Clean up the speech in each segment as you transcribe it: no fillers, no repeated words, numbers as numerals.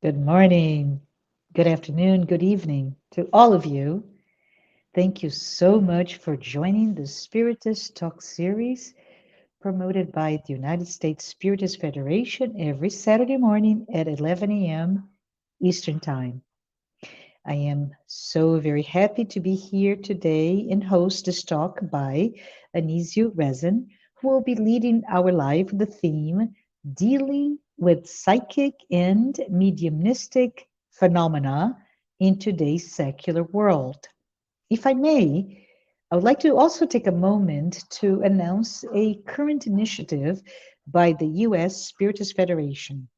Good morning, good afternoon, good evening to all of you. Thank you so much for joining the Spiritist Talk series promoted by the United States Spiritist Federation every Saturday morning at 11 a.m. Eastern Time. I am so very happy to be here today and host this talk by Anisio Resem, who will be leading our live with the theme Dealing with Psychic and Mediumistic Phenomena in Today's Secular World. If I may, I would like to also take a moment to announce a current initiative by the U.S. Spiritist Federation.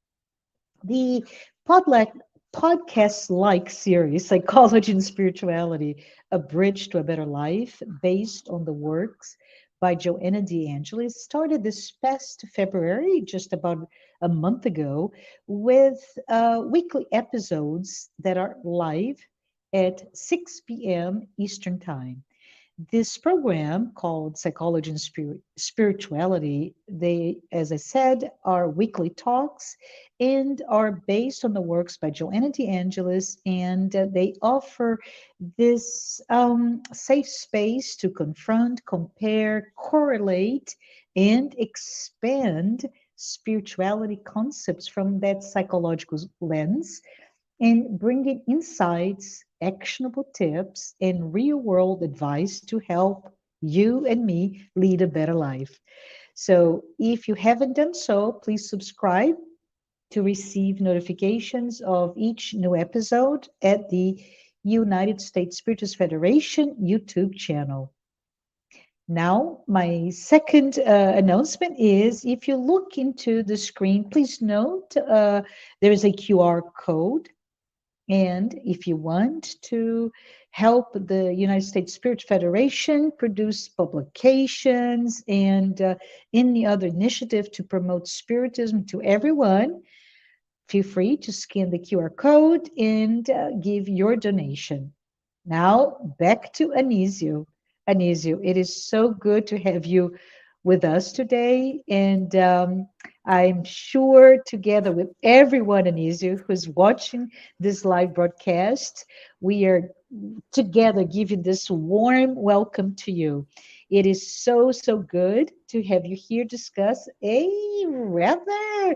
The podla- podcast-like series, Psychology and Spirituality, A Bridge to a Better Life, based on the works by Joanna De Angelis, started this past February, just about a month ago, with weekly episodes that are live at 6 p.m. Eastern Time. This program called Psychology and Spirituality, they, as I said, are weekly talks and are based on the works by Joanna De Angelis, and they offer this safe space to confront, compare, correlate, and expand spirituality concepts from that psychological lens and bringing insights, actionable tips, and real world advice to help you and me lead a better life. So, if you haven't done so, please subscribe to receive notifications of each new episode at the United States Spiritist Federation YouTube channel. Now, my second announcement is if you look into the screen, please note there is a QR code, and if you want to help the United States Spirit Federation produce publications and any other initiative to promote Spiritism to everyone, feel free to scan the QR code and give your donation. Now, back to Anisio. Anisio, it is so good to have you with us today. And I'm sure, together with everyone, Anisio, who's watching this live broadcast, we are together giving this warm welcome to you. It is so, so good to have you here discuss a rather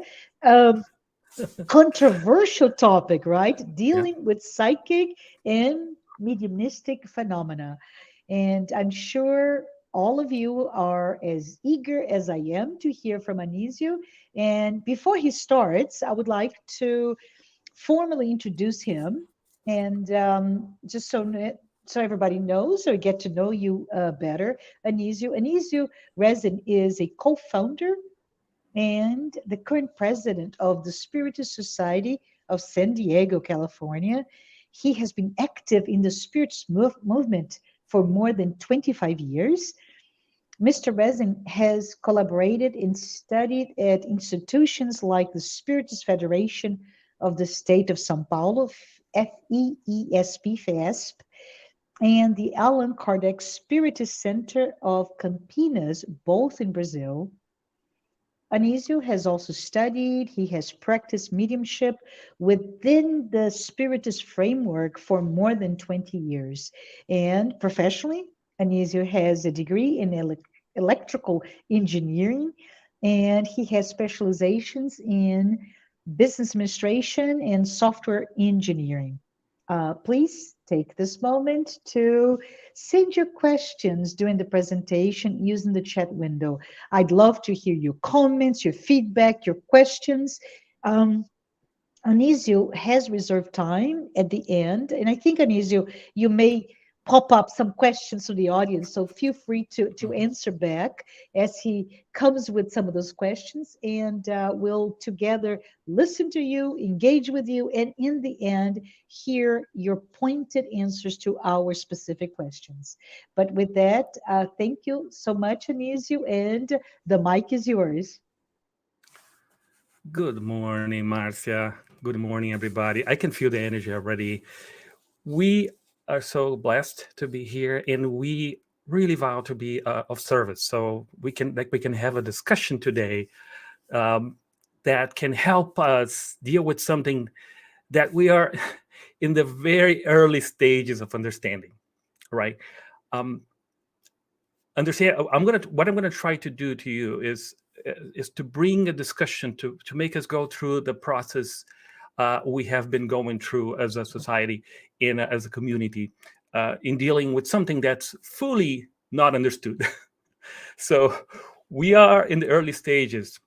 controversial topic, right? Yeah. Dealing with psychic and mediumistic phenomena. And I'm sure all of you are as eager as I am to hear from Anisio. And before he starts, I would like to formally introduce him. And just so everybody knows or get to know you better, Anisio Resem is a co-founder and the current president of the Spiritist Society of San Diego, California. He has been active in the Spiritist movement for more than 25 years. Mr. Resem has collaborated and studied at institutions like the Spiritist Federation of the State of Sao Paulo, FEESP, and the Allan Kardec Spiritist Center of Campinas, both in Brazil. Anisio has also studied, he has practiced mediumship within the Spiritist framework for more than 20 years. And professionally, Anisio has a degree in electrical engineering, and he has specializations in business administration and software engineering. Please take this moment to send your questions during the presentation using the chat window. I'd love to hear your comments, your feedback, your questions. Um, Anisio has reserved time at the end, and I think, Anisio, you may pop up some questions from the audience, so feel free to Mhm. answer back as he comes with some of those questions, and we'll together listen to you, engage with you, and in the end, hear your pointed answers to our specific questions. But with that, thank you so much, Anisio, and the mic is yours. Good morning, Marcia. Good morning, everybody. I can feel the energy already. We are so blessed to be here, and we really vow to be of service. So we can have a discussion today um, that can help us deal with something that we are in the very early stages of understanding, right? Um, Understand. What I'm gonna try to do to you is to bring a discussion to make us go through the process we have been going through as a society, as a community, in dealing with something that's fully not understood. So we are in the early stages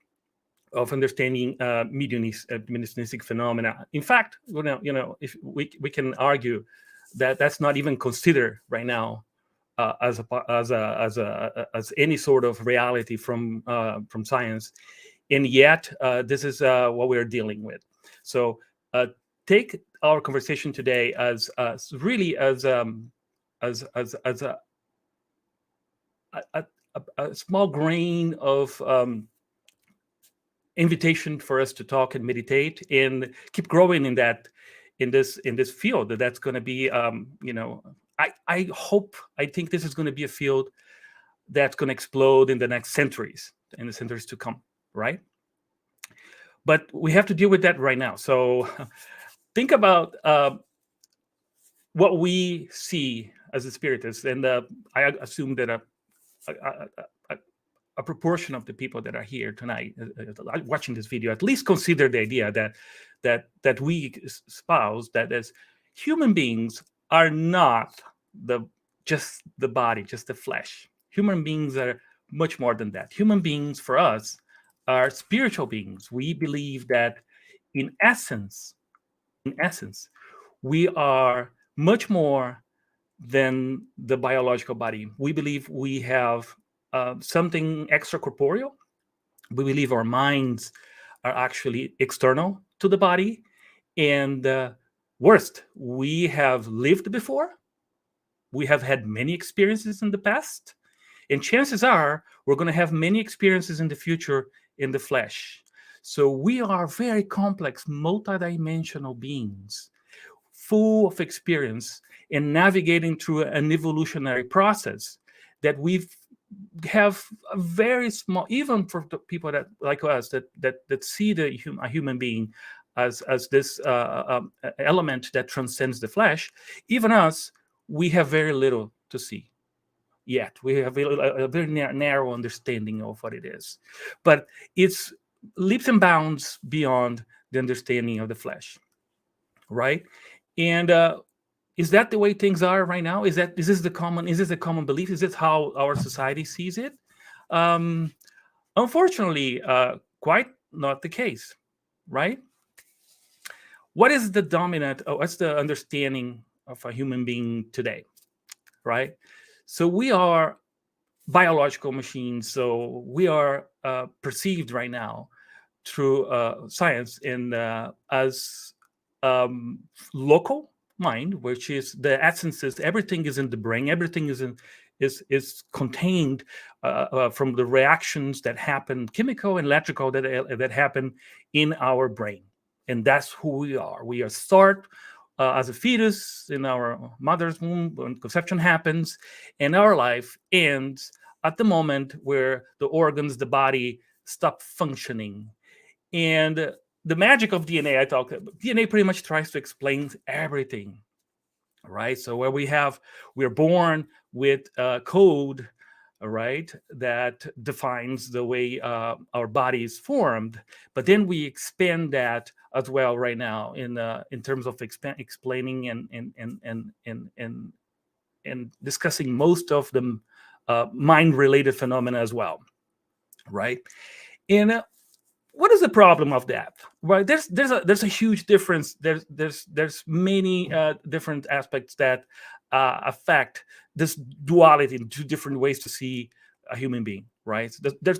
of understanding mediumistic phenomena. In fact, if we can argue that that's not even considered right now as any sort of reality from science, and yet this is what we're dealing with. So take our conversation today as really as a, a small grain of invitation for us to talk and meditate and keep growing in this field. That's going to be I think this is going to be a field that's going to explode in the next centuries, in the centuries to come, right? But we have to deal with that right now. So think about what we see as a spiritist, and I assume that a proportion of the people that are here tonight watching this video at least consider the idea that we espouse that as human beings are not just the body, just the flesh. Human beings are much more than that. Human beings for us are spiritual beings. We believe that in essence, we are much more than the biological body. We believe we have something extracorporeal. We believe our minds are actually external to the body. And worst, we have lived before. We have had many experiences in the past. And chances are we're going to have many experiences in the future in the flesh. So we are very complex, multidimensional beings, full of experience and navigating through an evolutionary process that we have a very small, even for the people that like us that see a human being as this element that transcends the flesh. Even us, we have very little to see yet. We have a very narrow understanding of what it is, but it's leaps and bounds beyond the understanding of the flesh, right? And is that the way things are right now? Is this the common belief? Is this how our society sees it? Um, Unfortunately, quite not the case, right? What is the dominant? What's the understanding of a human being today, right? So we are biological machines. So we are perceived right now through science and as local mind, which is the essence is everything is in the brain, everything is contained from the reactions that happen, chemical and electrical, that happen in our brain, and that's who we are. We are start as a fetus in our mother's womb when conception happens, and our life ends at the moment where the organs, the body, stop functioning. And the magic of DNA, DNA pretty much tries to explain everything, right? So where we're born with a code, right, that defines the way our body is formed, but then we expand that as well right now in terms of explaining and discussing most of the mind-related phenomena as well, right? And what is the problem of that? Right, there's a huge difference. There's many different aspects that affect this duality in two different ways to see a human being, right? So there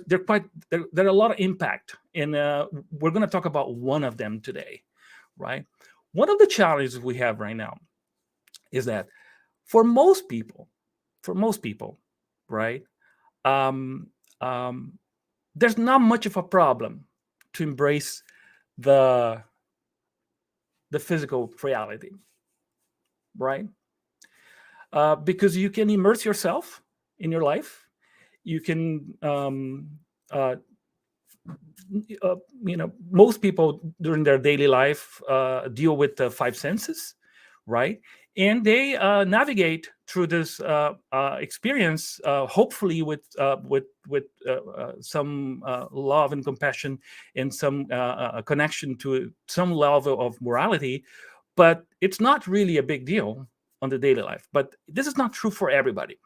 are a lot of impact, and we're going to talk about one of them today, right? One of the challenges we have right now is that for most people, right, um, um, there's not much of a problem to embrace the physical reality, right? Because you can immerse yourself in your life. You can most people during their daily life deal with the five senses, right? And they navigate through this experience, hopefully with some love and compassion and some connection to some level of morality. But it's not really a big deal on the daily life. But this is not true for everybody.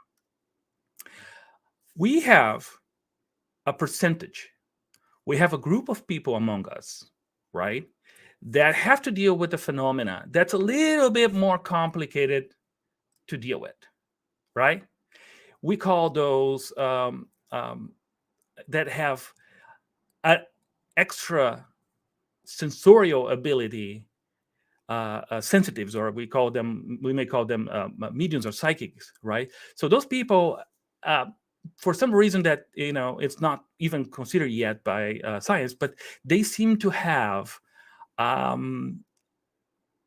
We have a percentage. We have a group of people among us, right, that have to deal with a phenomena that's a little bit more complicated to deal with, right? We call those that have an extra sensorial ability, sensitives, or we may call them mediums or psychics, right? So those people, uh, for some reason that it's not even considered yet by science, but they seem to have um,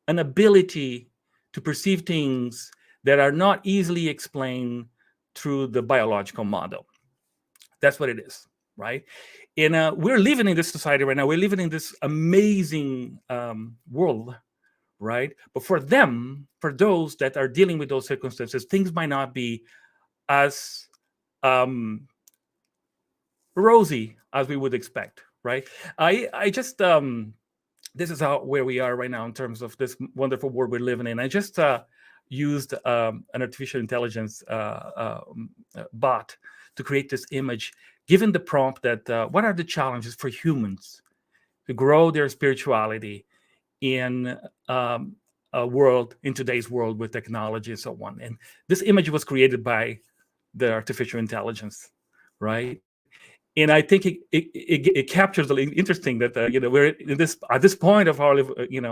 an ability to perceive things that are not easily explained through the biological model. That's what it is, right? And we're living in this society right now. We're living in this amazing world, right? But for them, for those that are dealing with those circumstances, things might not be as rosy as we would expect, right? I just this is where we are right now in terms of this wonderful world we're living in. I just used an artificial intelligence bot to create this image, given the prompt that what are the challenges for humans to grow their spirituality in in today's world with technology and so on. And this image was created by the artificial intelligence, right? And I think it captures the interesting that we're in this at this point of our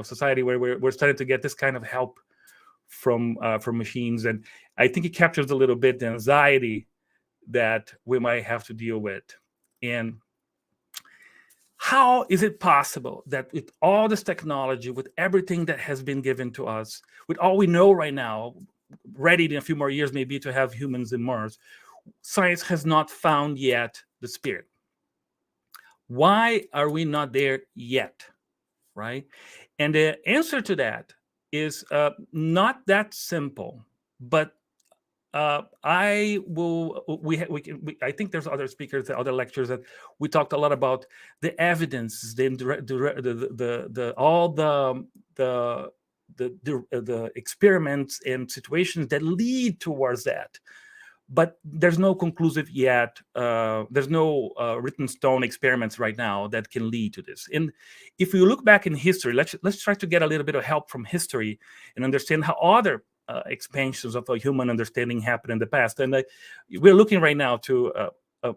society where we're starting to get this kind of help from machines, and I think it captures a little bit the anxiety that we might have to deal with. And how is it possible that with all this technology, with everything that has been given to us, with all we know right now, ready in a few more years maybe to have humans in Mars, science has not found yet the spirit? Why are we not there yet, right? And the answer to that is not that simple, but I will. I think there's other speakers, other lectures that we talked a lot about the evidence, all the experiments and situations that lead towards that. But there's no conclusive yet. There's no written stone experiments right now that can lead to this. And if we look back in history, let's try to get a little bit of help from history and understand how other expansions of a human understanding happened in the past. And we're looking right now to a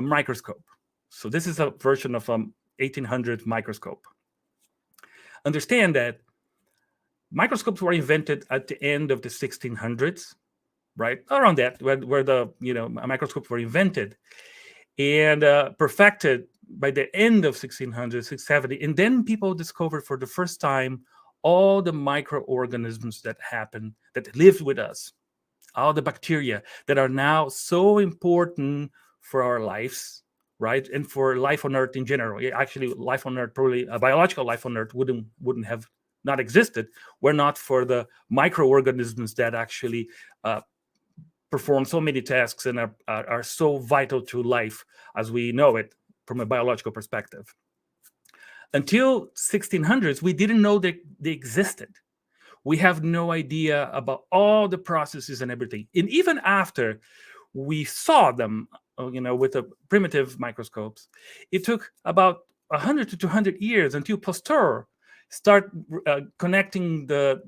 microscope. So this is a version of 1800 microscope. Understand that microscopes were invented at the end of the 1600s, right around that, where the microscopes were invented and perfected by the end of 1600, 670, and then people discovered for the first time all the microorganisms that live with us, all the bacteria that are now so important for our lives, right, and for life on Earth in general. Actually, life on Earth, probably a biological life on Earth, wouldn't have not existed were not for the microorganisms that actually perform so many tasks and are so vital to life as we know it from a biological perspective. Until 1600s, we didn't know that they existed. We have no idea about all the processes and everything. And even after we saw them, with the primitive microscopes, it took about 100 to 200 years until Pasteur start connecting the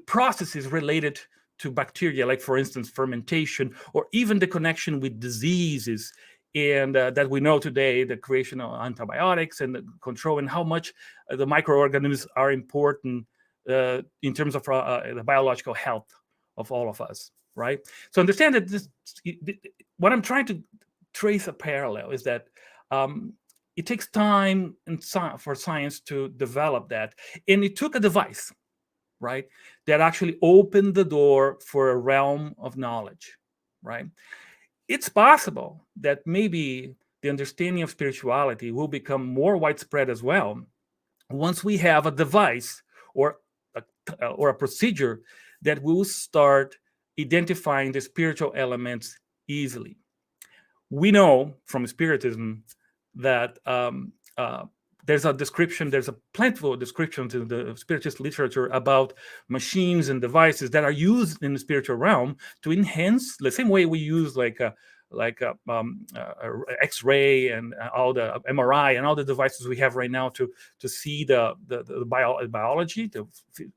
processes related to bacteria, like for instance fermentation, or even the connection with diseases, and that we know today, the creation of antibiotics and the control, and how much the microorganisms are important in terms of the biological health of all of us, right? So understand that what I'm trying to trace a parallel is that it takes time for science to develop that, and it took a device, right, that actually opened the door for a realm of knowledge, right? it's possible that maybe the understanding of spirituality will become more widespread as well once we have a device or a procedure that will start identifying the spiritual elements easily. We know from Spiritism that there's a description, there's a plentiful descriptions in the Spiritist literature about machines and devices that are used in the spiritual realm to enhance the same way we use X-ray and all the MRI and all the devices we have right now to see the biology. The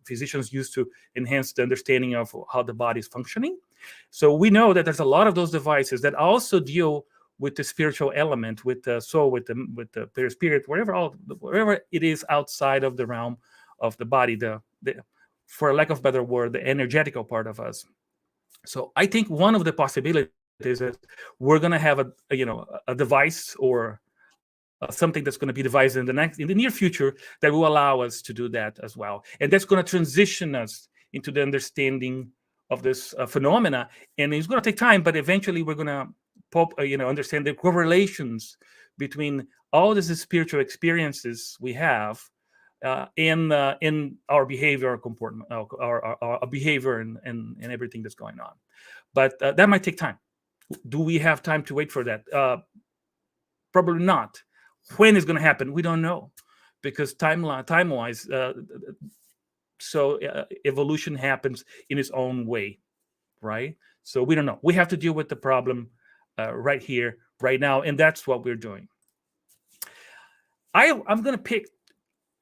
physicians use to enhance the understanding of how the body is functioning. So we know that there's a lot of those devices that also deal with the spiritual element, with the soul, with the perispirit, wherever it is outside of the realm of the body, the for lack of a better word, the energetical part of us. So I think one of the possibilities is we're going to have a device or something that's going to be devised in the near future that will allow us to do that as well, and that's going to transition us into the understanding of this phenomena. And it's going to take time, but eventually we're going to understand the correlations between all these spiritual experiences we have in our behavior, our comportment, our behavior, and everything that's going on. But that might take time. Do we have time to wait for that? Probably not. When it's going to happen, we don't know, because time-wise, evolution happens in its own way, right? So we don't know. We have to deal with the problem right here, right now, and that's what we're doing. I'm going to pick.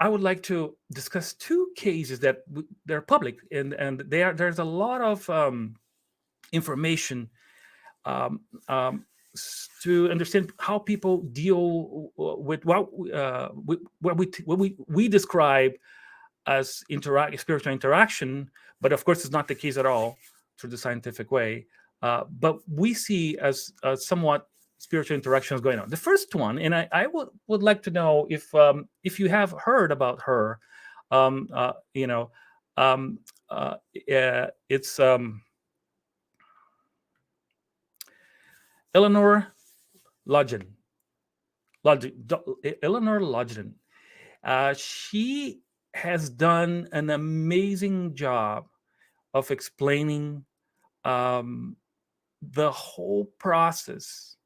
I would like to discuss two cases that they're public, and there's a lot of information to understand how people deal with what we describe as spiritual interaction, but of course it's not the case at all through the scientific way. But we see as somewhat spiritual interactions going on. The first one, and I would like to know if you have heard about her. It's Eleanor Lodgen. Eleanor Lodgen. She has done an amazing job of explaining the whole process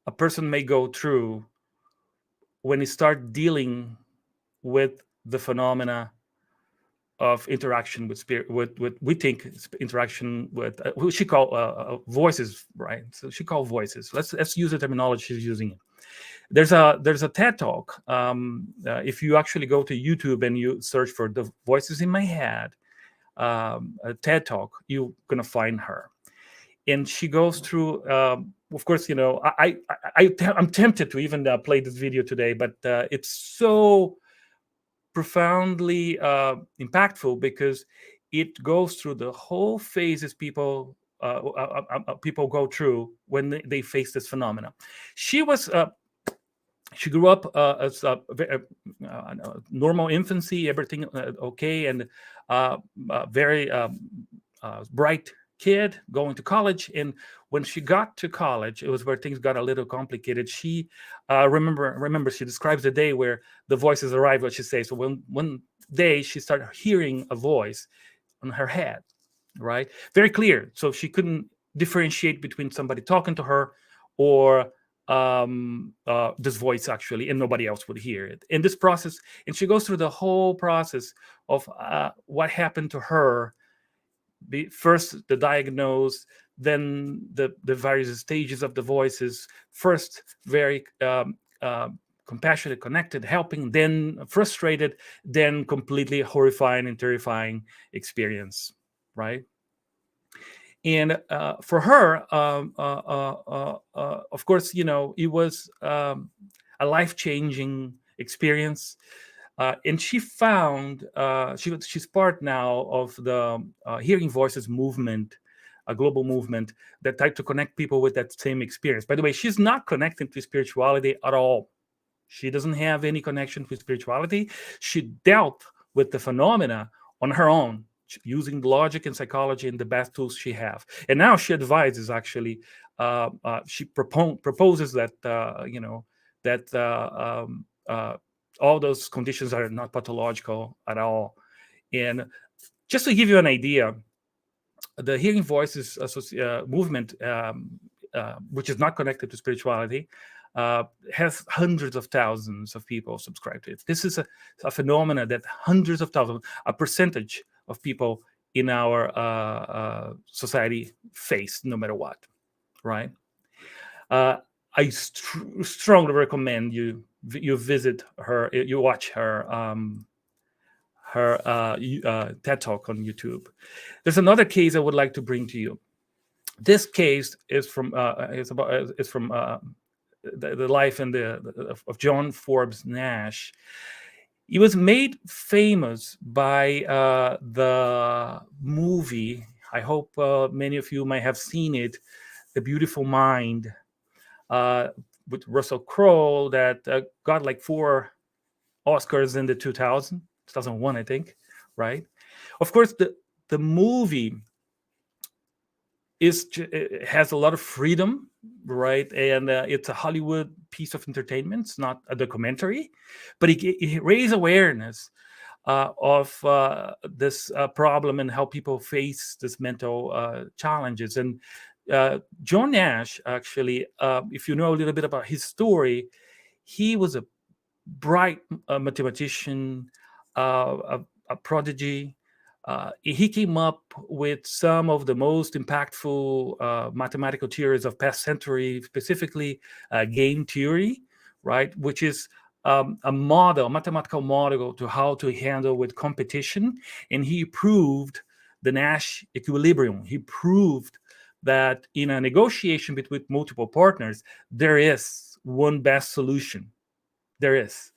a person may go through when you start dealing with the phenomena of interaction with spirit, with we think interaction with what she call voices, right? So she called voices. Let's use the terminology she's using. There's a TED talk. If you actually go to YouTube and you search for the voices in my head, a TED talk, you're gonna find her, and she goes through. Of course, I'm tempted to even play this video today, but it's so profoundly impactful because it goes through the whole phases people go through when they face this phenomena. She grew up as a normal infancy, everything okay, and very bright kid going to college. And when she got to college, it was where things got a little complicated. She remember she describes the day where the voices arrived, what she says. So one day she started hearing a voice on her head, right? Very clear. So she couldn't differentiate between somebody talking to her or this voice actually, and nobody else would hear it. In this process, and she goes through the whole process of what happened to her. First the diagnose, then the various stages of the voices. First very compassionate, connected, helping, then frustrated, then completely horrifying and terrifying experience, right? And for her, of course, it was a life-changing experience. And she found she's part now of the Hearing Voices movement, a global movement that tried to connect people with that same experience. By the way, she's not connected to spirituality at all. She doesn't have any connection with spirituality. She dealt with the phenomena on her own, using logic and psychology and the best tools she have. And now she advises actually she proposes that that all those conditions are not pathological at all. And just to give you an idea, the Hearing Voices movement, which is not connected to spirituality, has hundreds of thousands of people subscribed to it. This is a phenomenon that hundreds of thousands, a percentage of people in our society face, no matter what, right? I strongly recommend you visit her, you watch her TED Talk on YouTube. There's another case I would like to bring to you. This case is from the life and of John Forbes Nash. He was made famous by the movie. I hope many of you might have seen it, The Beautiful Mind, with Russell Crowe, that got like 4 Oscars in the 2001, I think, right? Of course, the movie has a lot of freedom, right? And it's a Hollywood piece of entertainment. It's not a documentary, but it raised awareness of this problem and how people face this mental challenges. And John Nash, actually, if you know a little bit about his story, he was a bright mathematician, a prodigy. He came up with some of the most impactful mathematical theories of past century, specifically game theory, right? Which is a mathematical model to how to handle with competition. And he proved the Nash equilibrium. He proved that in a negotiation between multiple partners, there is one best solution. There is.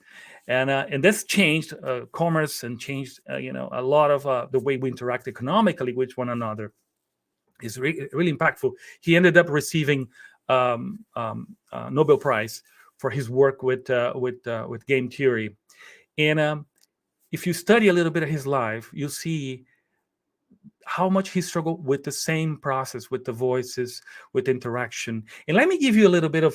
And this changed commerce and changed a lot of the way we interact economically with one another. Is really impactful. He ended up receiving Nobel Prize for his work with game theory. And if you study a little bit of his life, you'll see how much he struggled with the same process, with the voices, with interaction. And let me give you a little bit of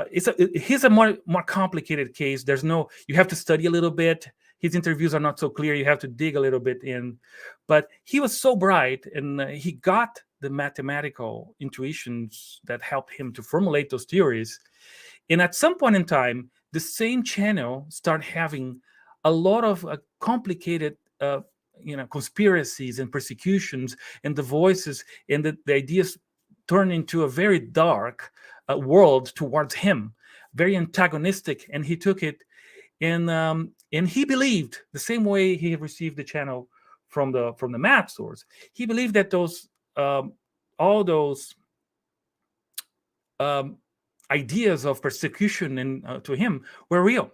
here's a more complicated case. You have to study a little bit. His interviews are not so clear. You have to dig a little bit in. But he was so bright, and he got the mathematical intuitions that helped him to formulate those theories. And at some point in time, the same channel started having a lot of complicated conspiracies and persecutions, and the voices and the ideas turned into a very dark world towards him, very antagonistic. And he took it, and he believed the same way he received the channel from the map source. He believed that all those ideas of persecution and to him were real.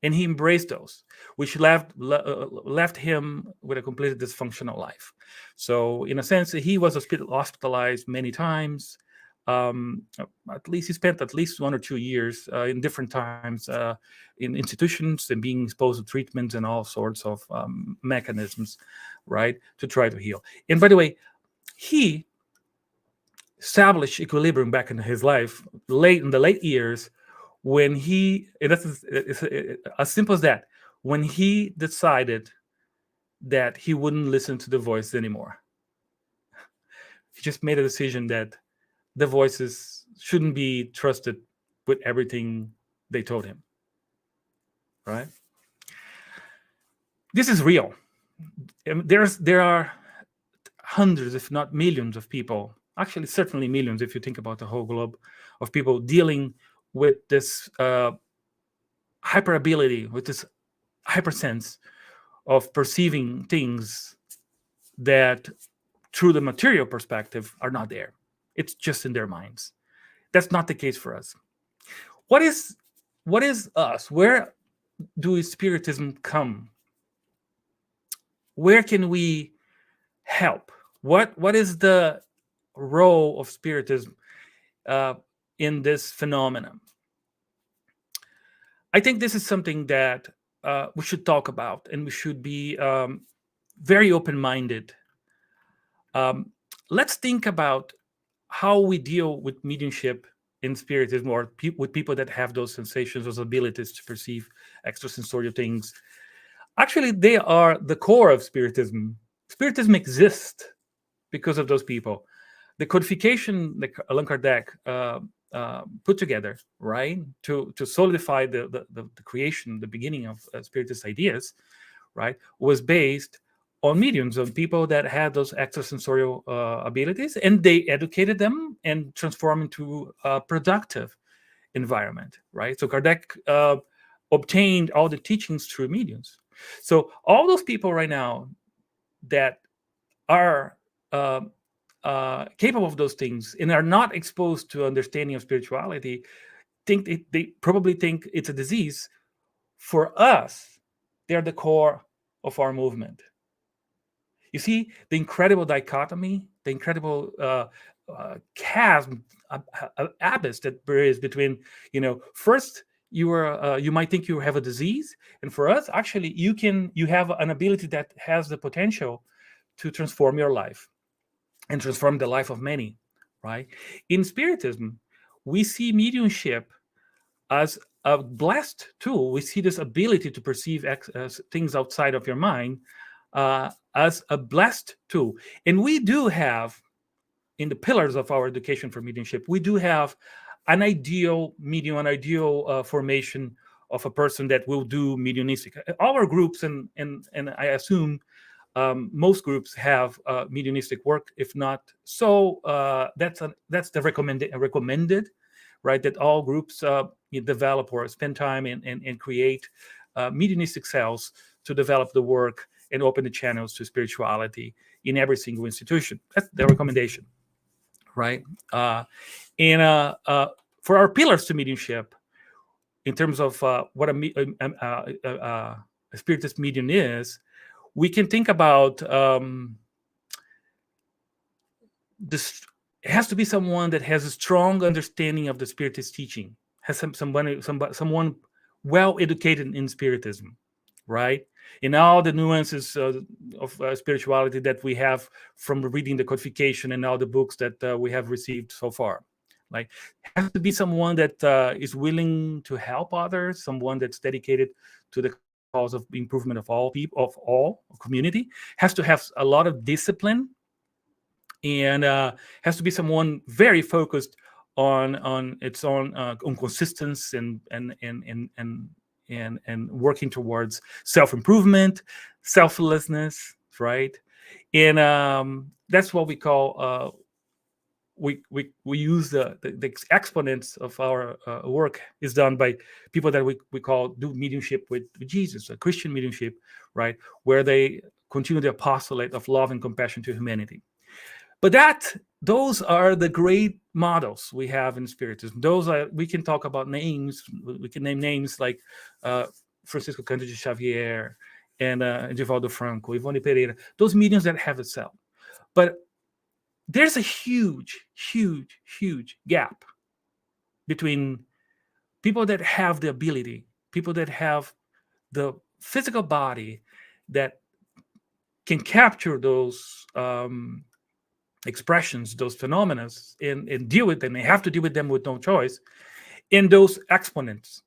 And he embraced those, which left him with a completely dysfunctional life. So, in a sense, he was hospitalized many times. At least he spent at least 1 or 2 years in different times in institutions and being exposed to treatments and all sorts of mechanisms, right, to try to heal. And by the way, he established equilibrium back in his life in the late years, when it's as simple as that, when he decided that he wouldn't listen to the voice anymore. He just made a decision that the voices shouldn't be trusted with everything they told him, right? This is real. There are hundreds, if not millions of people, actually certainly millions if you think about the whole globe, of people dealing with this hyper ability, with this hypersense of perceiving things that through the material perspective are not there. It's just in their minds. That's not the case for us. What is us? Where do Spiritism come? Where can we help? What is the role of Spiritism in this phenomenon? I think this is something that we should talk about, and we should be very open-minded. Let's think about how we deal with mediumship in spiritism, or with people that have those sensations, those abilities to perceive extrasensorial things. Actually, they are the core of spiritism. Spiritism exists because of those people. The codification that Allan Kardec put together, right, to solidify the creation, the beginning of Spiritist ideas, right, was based on mediums, on people that had those extrasensorial abilities, and they educated them and transformed into a productive environment, right? So Kardec obtained all the teachings through mediums. So all those people right now that are capable of those things and are not exposed to understanding of spirituality they probably think it's a disease. For us, they're the core of our movement. You see the incredible dichotomy, the incredible chasm, abyss that there is between, first you might think you have a disease, and for us, actually, you have an ability that has the potential to transform your life and transform the life of many, right? In Spiritism, we see mediumship as a blessed tool. We see this ability to perceive things outside of your mind as a blessed tool. And we do have, in the pillars of our education for mediumship, we do have an ideal medium, an ideal formation of a person that will do mediumistic. Our groups, and I assume most groups have mediumistic work. If not, so that's the recommended, right? That all groups develop or spend time and create mediumistic cells to develop the work and open the channels to spirituality in every single institution. That's the recommendation, right? And for our pillars to mediumship, in terms of what a spiritist medium is, we can think about this. It has to be someone that has a strong understanding of the Spiritist teaching, has someone well educated in Spiritism, right? In all the nuances of spirituality that we have from reading the codification and all the books that we have received so far. Like, has to be someone that is willing to help others, someone that's dedicated to the cause of improvement of all people, of all community. Has to have a lot of discipline, and has to be someone very focused on its own on consistency and working towards self-improvement, selflessness, right? And that's what we call we use the exponents of our work is done by people that we call do mediumship with Jesus, a Christian mediumship, right, where they continue the apostolate of love and compassion to humanity. But those are the great models we have in Spiritism. We can talk about names. We can name names like Francisco Cândido Xavier and Divaldo Franco, Ivone Pereira. Those mediums that have a cell. But there's a huge, huge, huge gap between people that have the ability, people that have the physical body that can capture those expressions, those phenomena, and deal with them. They have to deal with them with no choice. And those exponents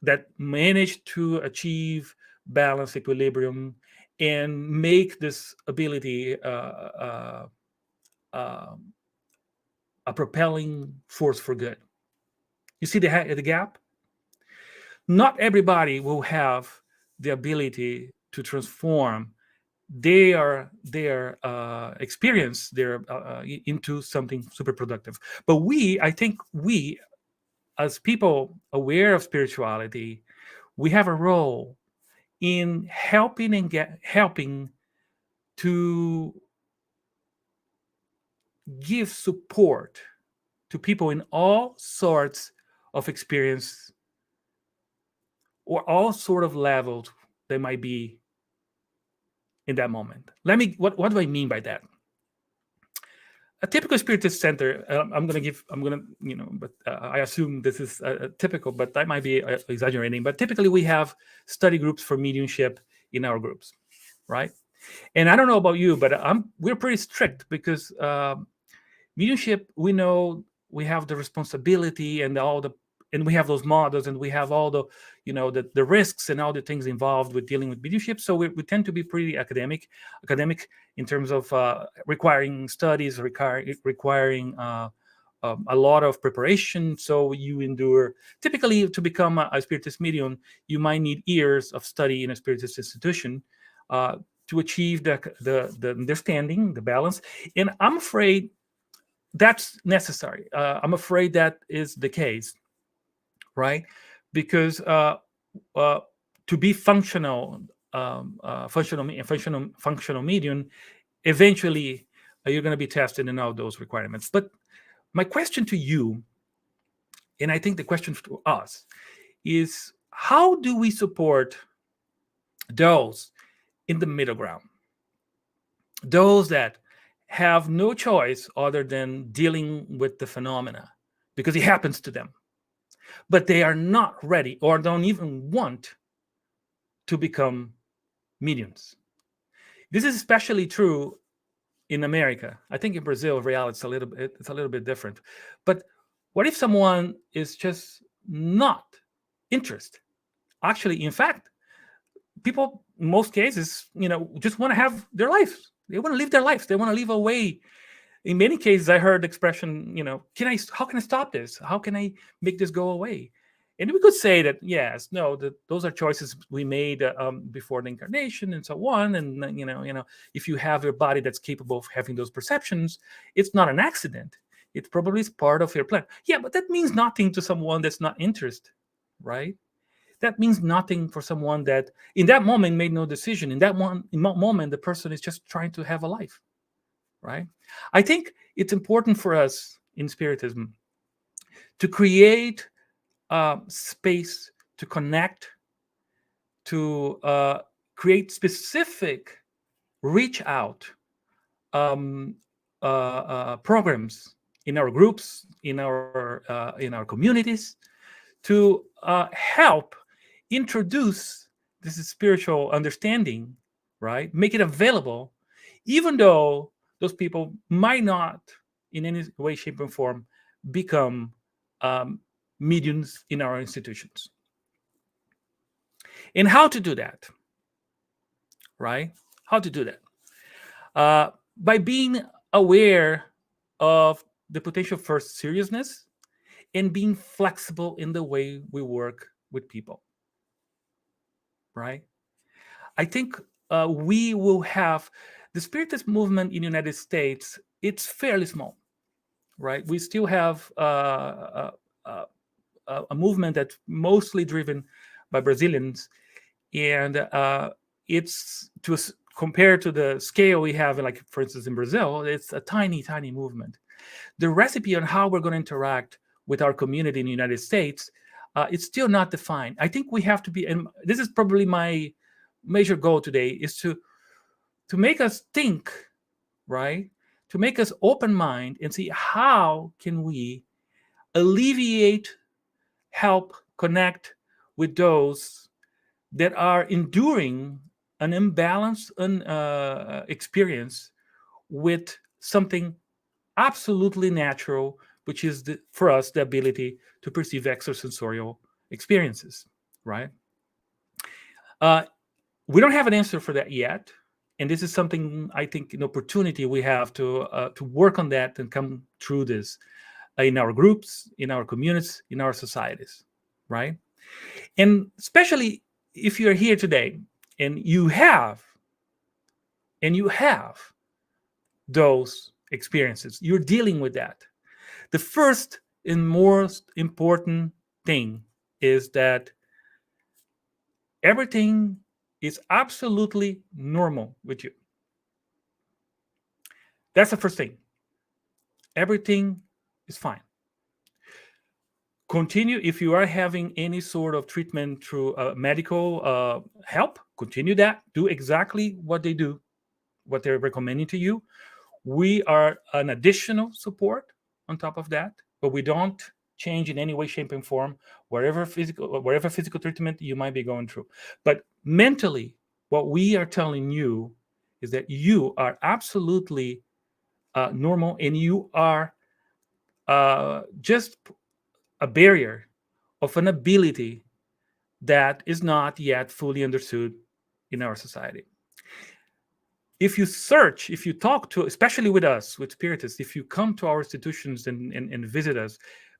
that manage to achieve balance, equilibrium, and make this ability a propelling force for good. You see the gap? Not everybody will have the ability to transform their experience into something super productive. But I think we, as people aware of spirituality, we have a role in helping to give support to people in all sorts of experience or all sort of levels they might be in that moment. What do I mean by that? A typical Spiritist center, but I assume this is typical, but I might be exaggerating. But typically we have study groups for mediumship in our groups, right? And I don't know about you, but we're pretty strict because Mediumship, we know we have the responsibility and and we have those models, and we have all the, the risks and all the things involved with dealing with mediumship. So we tend to be pretty academic in terms of requiring studies, requiring a lot of preparation. So you endure, typically, to become a spiritist medium, you might need years of study in a spiritist institution to achieve the understanding, the balance. And I'm afraid that's necessary. I'm afraid that is the case, right? Because uh, to be functional medium, eventually you're going to be tested in all those requirements. But my question to you, and I think the question to us, is how do we support those in the middle ground, those that have no choice other than dealing with the phenomena because it happens to them, but they are not ready or don't even want to become mediums? This is especially true in America. I think in Brazil, real, it's a little bit different. But what if someone is just not interested? Actually, in fact, people in most cases, just want to have their lives. They want to live their lives. They want to live away. In many cases, I heard the expression, how can I stop this? How can I make this go away? And we could say that, yes, no, that those are choices we made before the incarnation and so on. And if you have a body that's capable of having those perceptions, it's not an accident. It probably is part of your plan. Yeah, but that means nothing to someone that's not interested, right? That means nothing for someone that in that moment made no decision. In that moment, the person is just trying to have a life, right? I think it's important for us in Spiritism to create space to connect, to create specific reach out programs in our groups, in our communities, to help introduce this spiritual understanding, right? Make it available, even though those people might not, in any way, shape, or form, become mediums in our institutions. And how to do that, right? How to do that? By being aware of the potential for seriousness and being flexible in the way we work with people, right? I think we will have the Spiritist movement in the United States. It's fairly small, right? We still have a movement that's mostly driven by Brazilians, and it's compared to the scale we have, like for instance in Brazil, it's a tiny movement. The recipe on how we're going to interact with our community in the United States, it's still not defined. I think we have to be, and this is probably my major goal today, is to make us think, right? To make us open mind and see how can we alleviate, help, connect with those that are enduring an imbalanced experience with something absolutely natural, which is for us the ability to perceive extrasensorial experiences, right? We don't have an answer for that yet, and this is something I think an opportunity we have to work on that and come through this in our groups, in our communities, in our societies, right? And especially if you're here today and you have those experiences, you're dealing with that. The first and most important thing is that everything is absolutely normal with you. That's the first thing. Everything is fine. Continue. If you are having any sort of treatment through medical help, continue that. Do exactly what they do, what they're recommending to you. We are an additional support on top of that, but we don't change in any way, shape, and form wherever physical treatment you might be going through. But mentally, what we are telling you is that you are absolutely normal, and you are just a barrier of an ability that is not yet fully understood in our society. If you search, if you talk to, especially with us, with Spiritists, if you come to our institutions and visit us,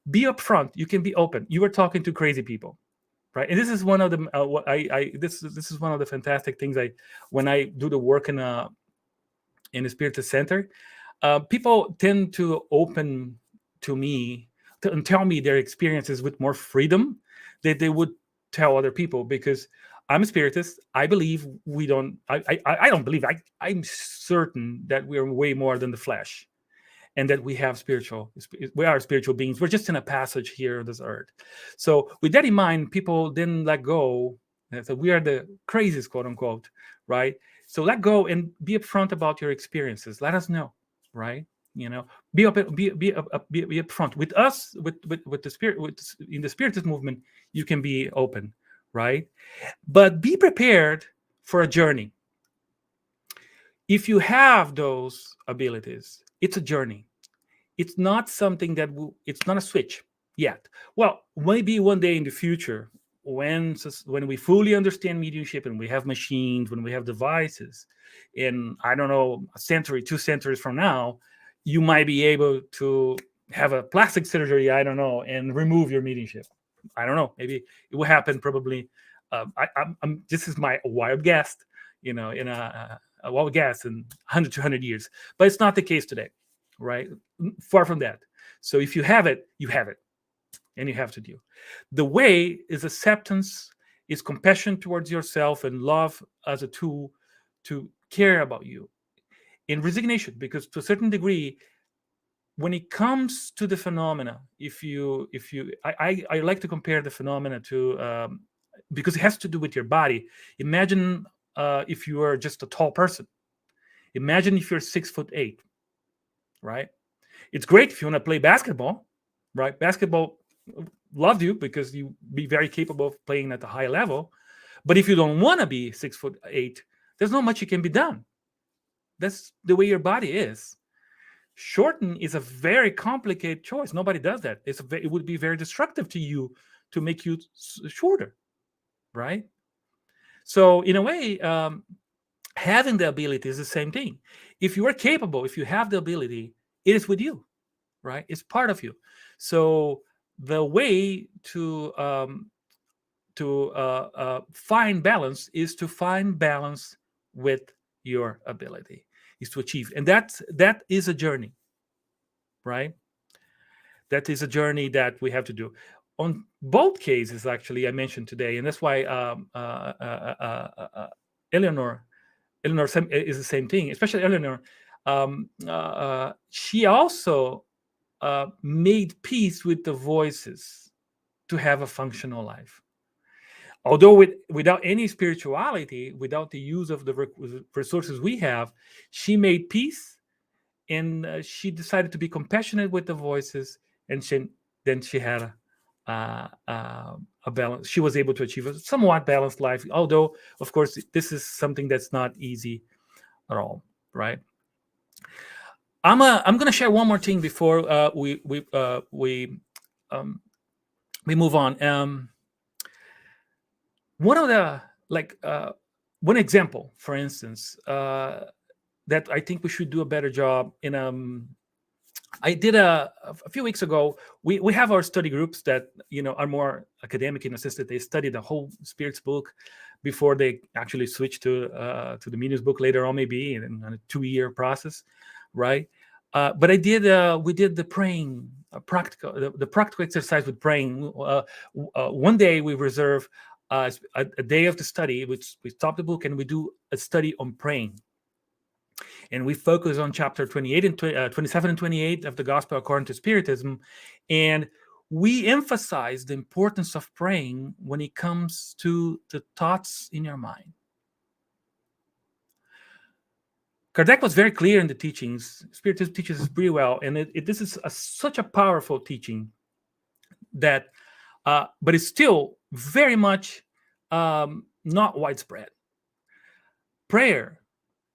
be upfront. You can be open. You are talking to crazy people, right? And this is one of the what this is one of the fantastic things I when I do the work in the Spiritist Center. People tend to open to me and tell me their experiences with more freedom that they would tell other people, because I'm a spiritist. I believe we don't. I don't believe. I'm certain that we are way more than the flesh, and that we have spiritual. We are spiritual beings. We're just in a passage here on this earth. So with that in mind, people didn't let go. So we are the craziest, quote unquote, right? So let go and be upfront about your experiences. Let us know, right? You know, be up, be upfront with us, with the spirit, in the spiritist movement. You can be open, right? But be prepared for a journey. If you have those abilities, it's a journey. It's not something that it's not a switch yet. Well, maybe one day in the future, when we fully understand mediumship and we have machines, when we have devices, in, I don't know, a century, 2 centuries from now, you might be able to have a plastic surgery, I don't know, and remove your mediumship. I don't know. Maybe it will happen. Probably. This is my wild guess. In a wild guess in 100 to 100 years, but it's not the case today, right? Far from that. So if you have it, you have it, and you have to do. The way is acceptance, is compassion towards yourself, and love as a tool to care about you. In resignation, because to a certain degree, when it comes to the phenomena, I like to compare the phenomena to because it has to do with your body. Imagine if you are just a tall person. Imagine if you're 6'8", right? It's great if you want to play basketball, right? Basketball loved you because you be very capable of playing at a high level. But if you don't want to be 6'8", there's not much you can be done. That's the way your body is. Shorten is a very complicated choice. Nobody does that. It would be very destructive to you to make you shorter, right? So in a way, having the ability is the same thing. If you are capable, if you have the ability, it is with you, right? It's part of you. So the way to find balance is to find balance with your ability, is to achieve, and that is a journey, right? That is a journey that we have to do. On both cases, actually, I mentioned today, and that's why Eleanor is the same thing, especially Eleanor. She also made peace with the voices to have a functional life. Although without any spirituality, without the use of the resources we have, she made peace, and she decided to be compassionate with the voices, and then she had a balance. She was able to achieve a somewhat balanced life, although, of course, this is something that's not easy at all, right? I'm going to share one more thing before we move on. One of the one example, for instance, that I think we should do a better job in. I did a few weeks ago. We have our study groups that are more academic in the sense that they study the whole Spirits book before they actually switch to the Mediums book later on, maybe in a 2-year process, right? But we did the praying the practical exercise with praying. One day we reserve a day of the study, which we stop the book and we do a study on praying. And we focus on chapter 28 and 27 and 28 of the Gospel according to Spiritism. And we emphasize the importance of praying when it comes to the thoughts in your mind. Kardec was very clear in the teachings. Spiritism teaches us pretty well. And this is such a powerful teaching that, but it's still very much not widespread. Prayer,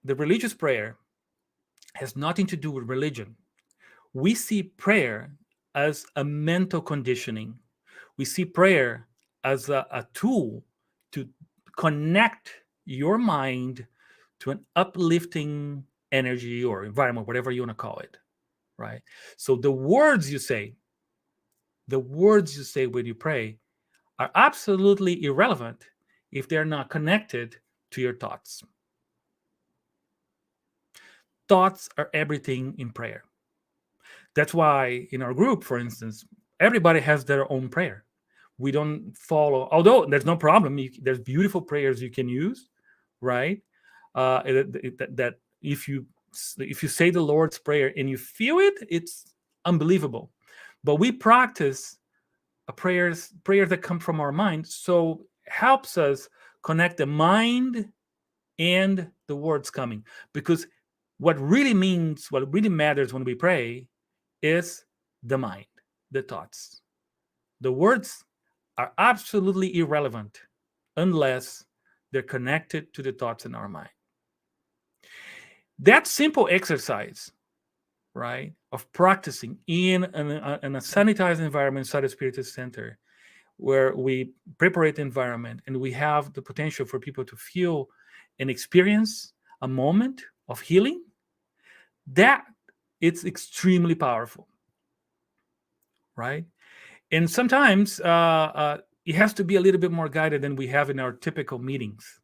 the religious prayer, has nothing to do with religion. We see prayer as a mental conditioning. We see prayer as a tool to connect your mind to an uplifting energy or environment, whatever you want to call it, right? So the words you say when you pray are absolutely irrelevant if they're not connected to your thoughts. Thoughts are everything in prayer. That's why in our group, for instance, everybody has their own prayer. We don't follow, although there's no problem. There's beautiful prayers you can use, right? That if you say the Lord's prayer and you feel it, it's unbelievable. But we practice prayers that come from our mind, so helps us connect the mind and the words coming. Because what really matters when we pray is the mind, the thoughts. The words are absolutely irrelevant unless they're connected to the thoughts in our mind. That simple exercise, right, of practicing in a sanitized environment inside a Spiritist center, where we prepare the environment and we have the potential for people to feel and experience a moment of healing, that it's extremely powerful, right? And sometimes it has to be a little bit more guided than we have in our typical meetings,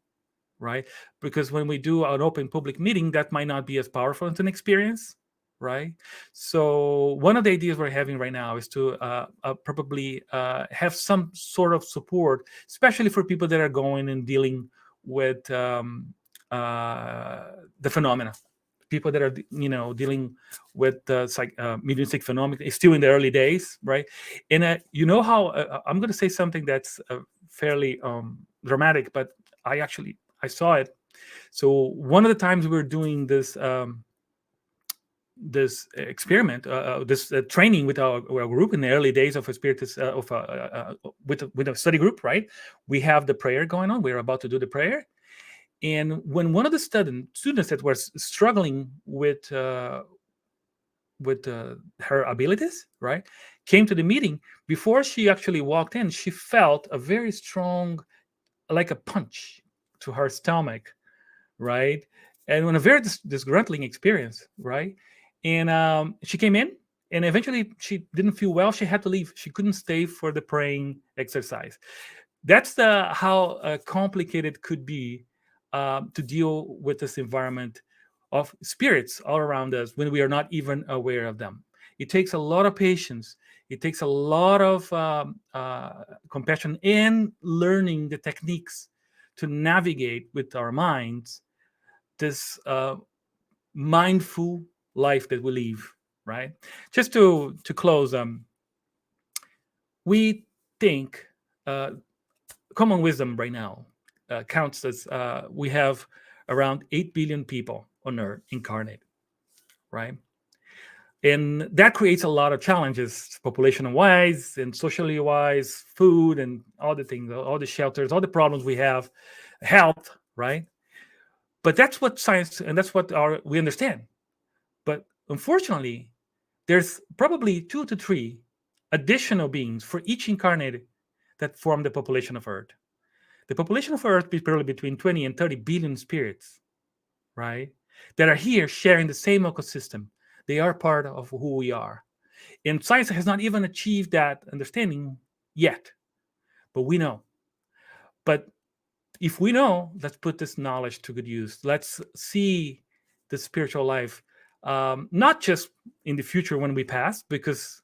right? Because when we do an open public meeting, that might not be as powerful as an experience, right? So one of the ideas we're having right now is to probably have some sort of support, especially for people that are going and dealing with the phenomena. People that are, dealing with mediumistic phenomena, is still in the early days, right? And you know how I'm going to say something that's fairly dramatic, but I saw it. So one of the times we were doing this experiment, this training with our group in the early days of a spiritist, with a study group, right? We have the prayer going on. We're about to do the prayer, and when one of the students that was struggling with her abilities, right, came to the meeting, before she actually walked in, she felt a very strong, like a punch to her stomach, right? And when a very disgruntling experience, right? And she came in, and eventually she didn't feel well. She had to leave. She couldn't stay for the praying exercise. That's the how complicated it could be to deal with this environment of spirits all around us when we are not even aware of them. It takes a lot of patience. It takes a lot of compassion and learning the techniques to navigate with our minds this mindful life that we live, right? Just to close, we think common wisdom right now counts as we have around 8 billion people on earth incarnate, right? And that creates a lot of challenges, population wise and socially wise, food and all the things, all the shelters, all the problems we have, health, right? But that's what science, and that's what we understand. But unfortunately, there's probably 2 to 3 additional beings for each incarnate that form the population of Earth. The population of Earth is probably between 20 and 30 billion spirits, right? That are here sharing the same ecosystem. They are part of who we are. And science has not even achieved that understanding yet, but we know. But if we know, let's put this knowledge to good use. Let's see the spiritual life, not just in the future when we pass, because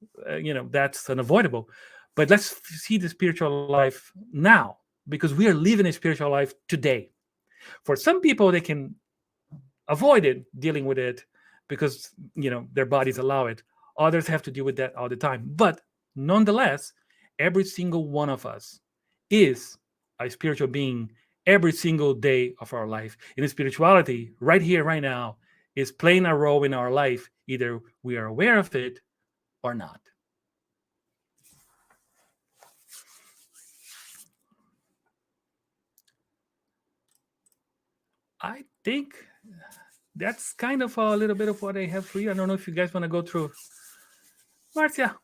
that's unavoidable. But let's see the spiritual life now, because we are living a spiritual life today. For some people, they can avoid it, dealing with it, because their bodies allow it. Others have to deal with that all the time. But nonetheless, every single one of us is a spiritual being every single day of our life. And spirituality, right here, right now, is playing a role in our life. Either we are aware of it or not. I think that's kind of a little bit of what I have for you. I don't know if you guys want to go through. Marcia.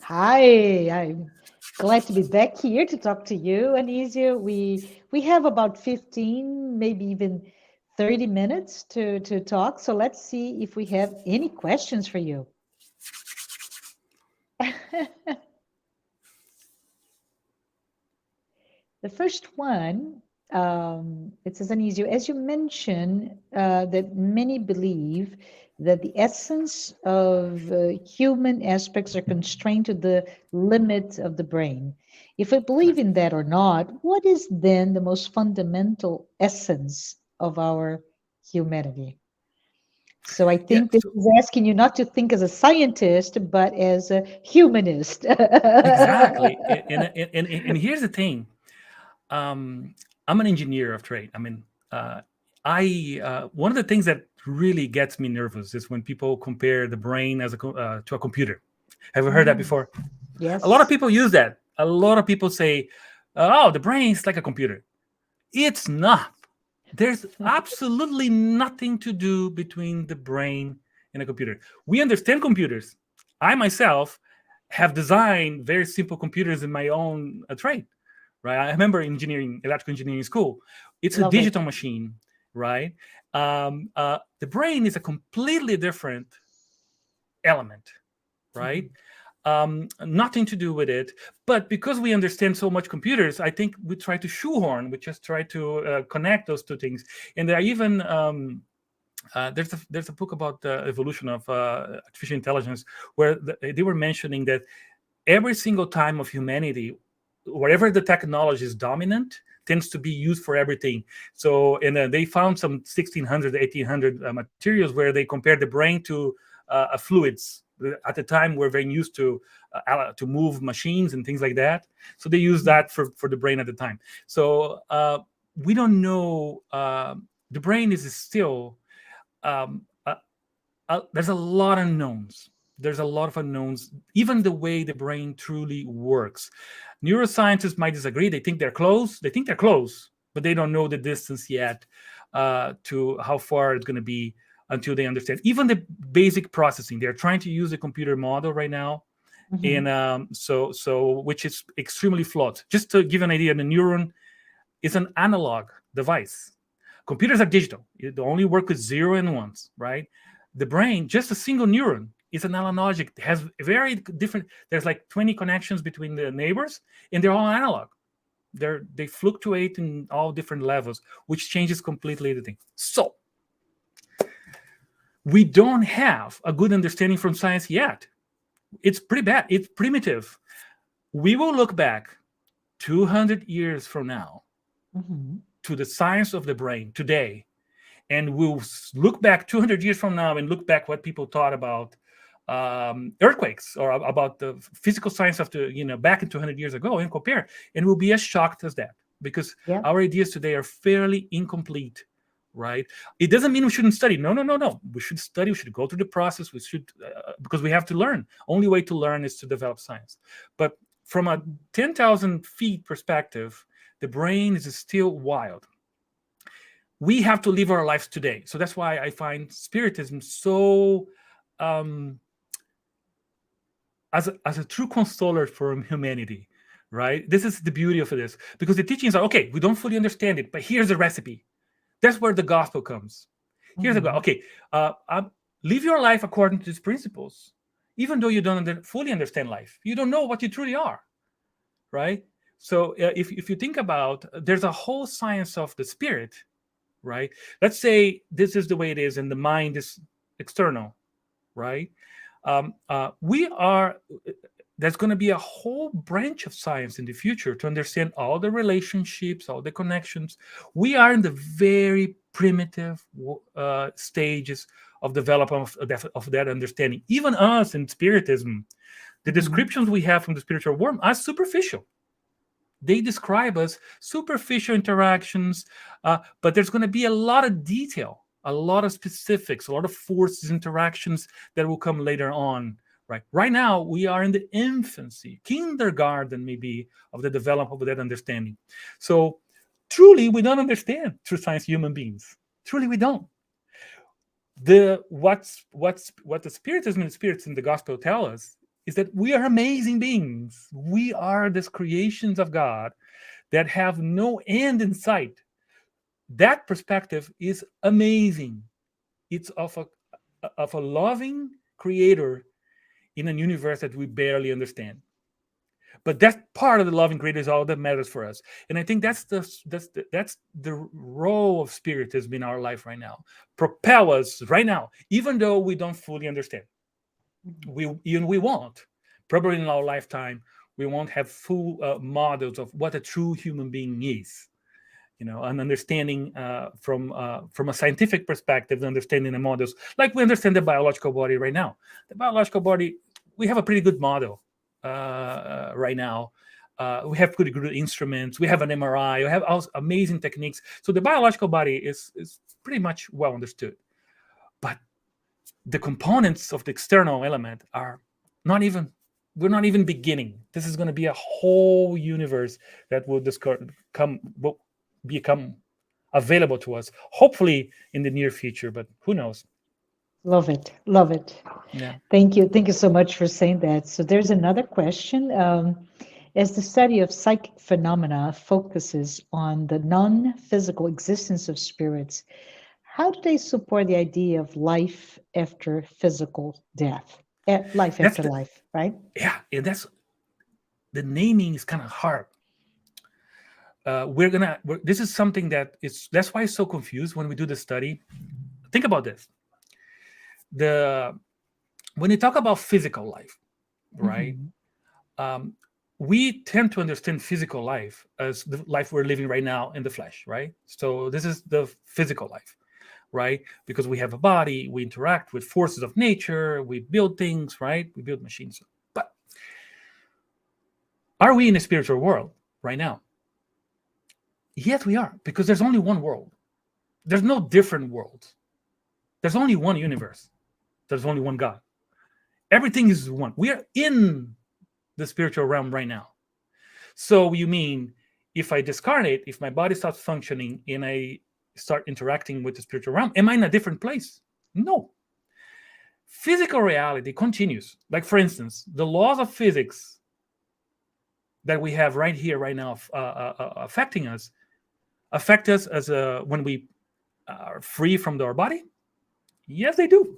Hi, I'm glad to be back here to talk to you, Anisio. We have about 15, maybe even 30 minutes to talk. So let's see if we have any questions for you. The first one, it says, Anisio, as you mentioned, that many believe that the essence of human aspects are constrained to the limit of the brain. If we believe in that or not, what is then the most fundamental essence of our humanity? So I Yeah, think this is asking you not to think as a scientist, but as a humanist. exactly. And here's the thing. I'm an engineer of trade. I mean, I one of the things that really gets me nervous is when people compare the brain as to a computer. Have you heard that Mm, before? A lot of yes. people use that. A lot of people say, "Oh, the brain is like a computer." It's not. There's absolutely nothing to do between the brain and a computer. We understand computers. I myself have designed very simple computers in my own trade, right? I remember engineering, electrical engineering school. It's a Love it. digital machine, right? The brain is a completely different element, right? Mhm. Nothing to do with it. But because we understand so much computers, I think we try to shoehorn, we just try to connect those two things. And there are even there's a book about the evolution of artificial intelligence where they were mentioning that every single time of humanity, wherever the technology is dominant, tends to be used for everything. So, and they found some 1600, 1800 materials where they compared the brain to fluids. At the time, we're very used to move machines and things like that. So they use Mhm. that for the brain at the time. So we don't know. The brain is still um, there's a lot of unknowns. There's a lot of unknowns, even the way the brain truly works. Neuroscientists might disagree. They think they're close. They think they're close, but they don't know the distance yet to how far it's going to be until they understand. Even the basic processing, they're trying to use a computer model right now, and Mhm. so which is extremely flawed. Just to give you an idea, the neuron is an analog device. Computers are digital. They only work with zero and ones, right? The brain, just a single neuron, is an analogic. It has very different. There's like 20 connections between the neighbors, and they're all analog. They fluctuate in all different levels, which changes completely the thing. So we don't have a good understanding from science yet. It's pretty bad. It's primitive. We will look back 200 years from now Mhm. to the science of the brain today, and we'll look back 200 years from now and look back what people thought about earthquakes or about the physical science of the back in 200 years ago and compare, and we'll be as shocked as that because Yeah. our ideas today are fairly incomplete, right? It doesn't mean we shouldn't study. No, no, no, no. We should study. We should go through the process. We should because we have to learn. Only way to learn is to develop science. But from a Mhm. 10,000 feet perspective, the brain is still wild. We have to live our lives today. So that's why I find Spiritism so um, as a true consoler for humanity, right? This is the beauty of this because the teachings are okay. We don't fully understand it, but here's a recipe. That's where the gospel comes. Here's a go. Mhm. Okay, live your life according to these principles, even though you don't fully understand life. You don't know what you truly are, right? So if you think about, there's a whole science of the spirit, right? Let's say this is the way it is, and the mind is external, right? We are. There's going to be a whole branch of science in the future to understand all the relationships, all the connections. We are in the very primitive stages of development of that understanding. Even us in Spiritism, the Mhm. descriptions we have from the spiritual world are superficial. They describe us superficial interactions, but there's going to be a lot of detail, a lot of specifics, a lot of forces, interactions that will come later on. Right now, we are in the infancy, kindergarten, maybe, of the development of that understanding. So, truly, we don't understand through science human beings. Truly, we don't. What the Spiritism and the spirits in the gospel tell us is that we are amazing beings. We are these creations of God that have no end in sight. That perspective is amazing. It's of a loving creator in a universe that we barely understand. But that part of the loving creator is all that matters for us. And I think that's the role of spiritism in our life right now. Propel us right now, even though we don't fully understand. We won't. Probably in our lifetime, we won't have full models of what a true human being is. An understanding from a scientific perspective, understanding the models, like we understand the biological body right now. The biological body, we have a pretty good model right now. We have pretty good instruments. We have an MRI. We have all amazing techniques. So the biological body is pretty much well understood. But the components of the external element are not even. We're not even beginning. This is going to be a whole universe that will become available to us, hopefully in the near future, but who knows? Love it. Love it. Yeah. Thank you. Thank you so much for saying that. So there's another question. As the study of psychic phenomena focuses on the non-physical existence of spirits, how do they support the idea of life after physical death? Life That's after life, right? Yeah, and that's the naming is kind of hard. This is something that's why it's so confused when we do the study. Think about this. When you talk about physical life, right? We tend to understand physical life as the life we're living right now in the flesh, right? So this is the physical life, right? Because we have a body, we interact with forces of nature, we build things, right? We build machines. But are we in a spiritual world right now? Yes, we are, because there's only one world. There's no different worlds. There's only one universe. There's only one God. Everything is one. We are in the spiritual realm right now. So you mean if I discarnate, if my body stops functioning and I start interacting with the spiritual realm, am I in a different place? No. Physical reality continues. Like, for instance, the laws of physics that we have right here, right now, affect us as when we are free from our body? Yes, they do.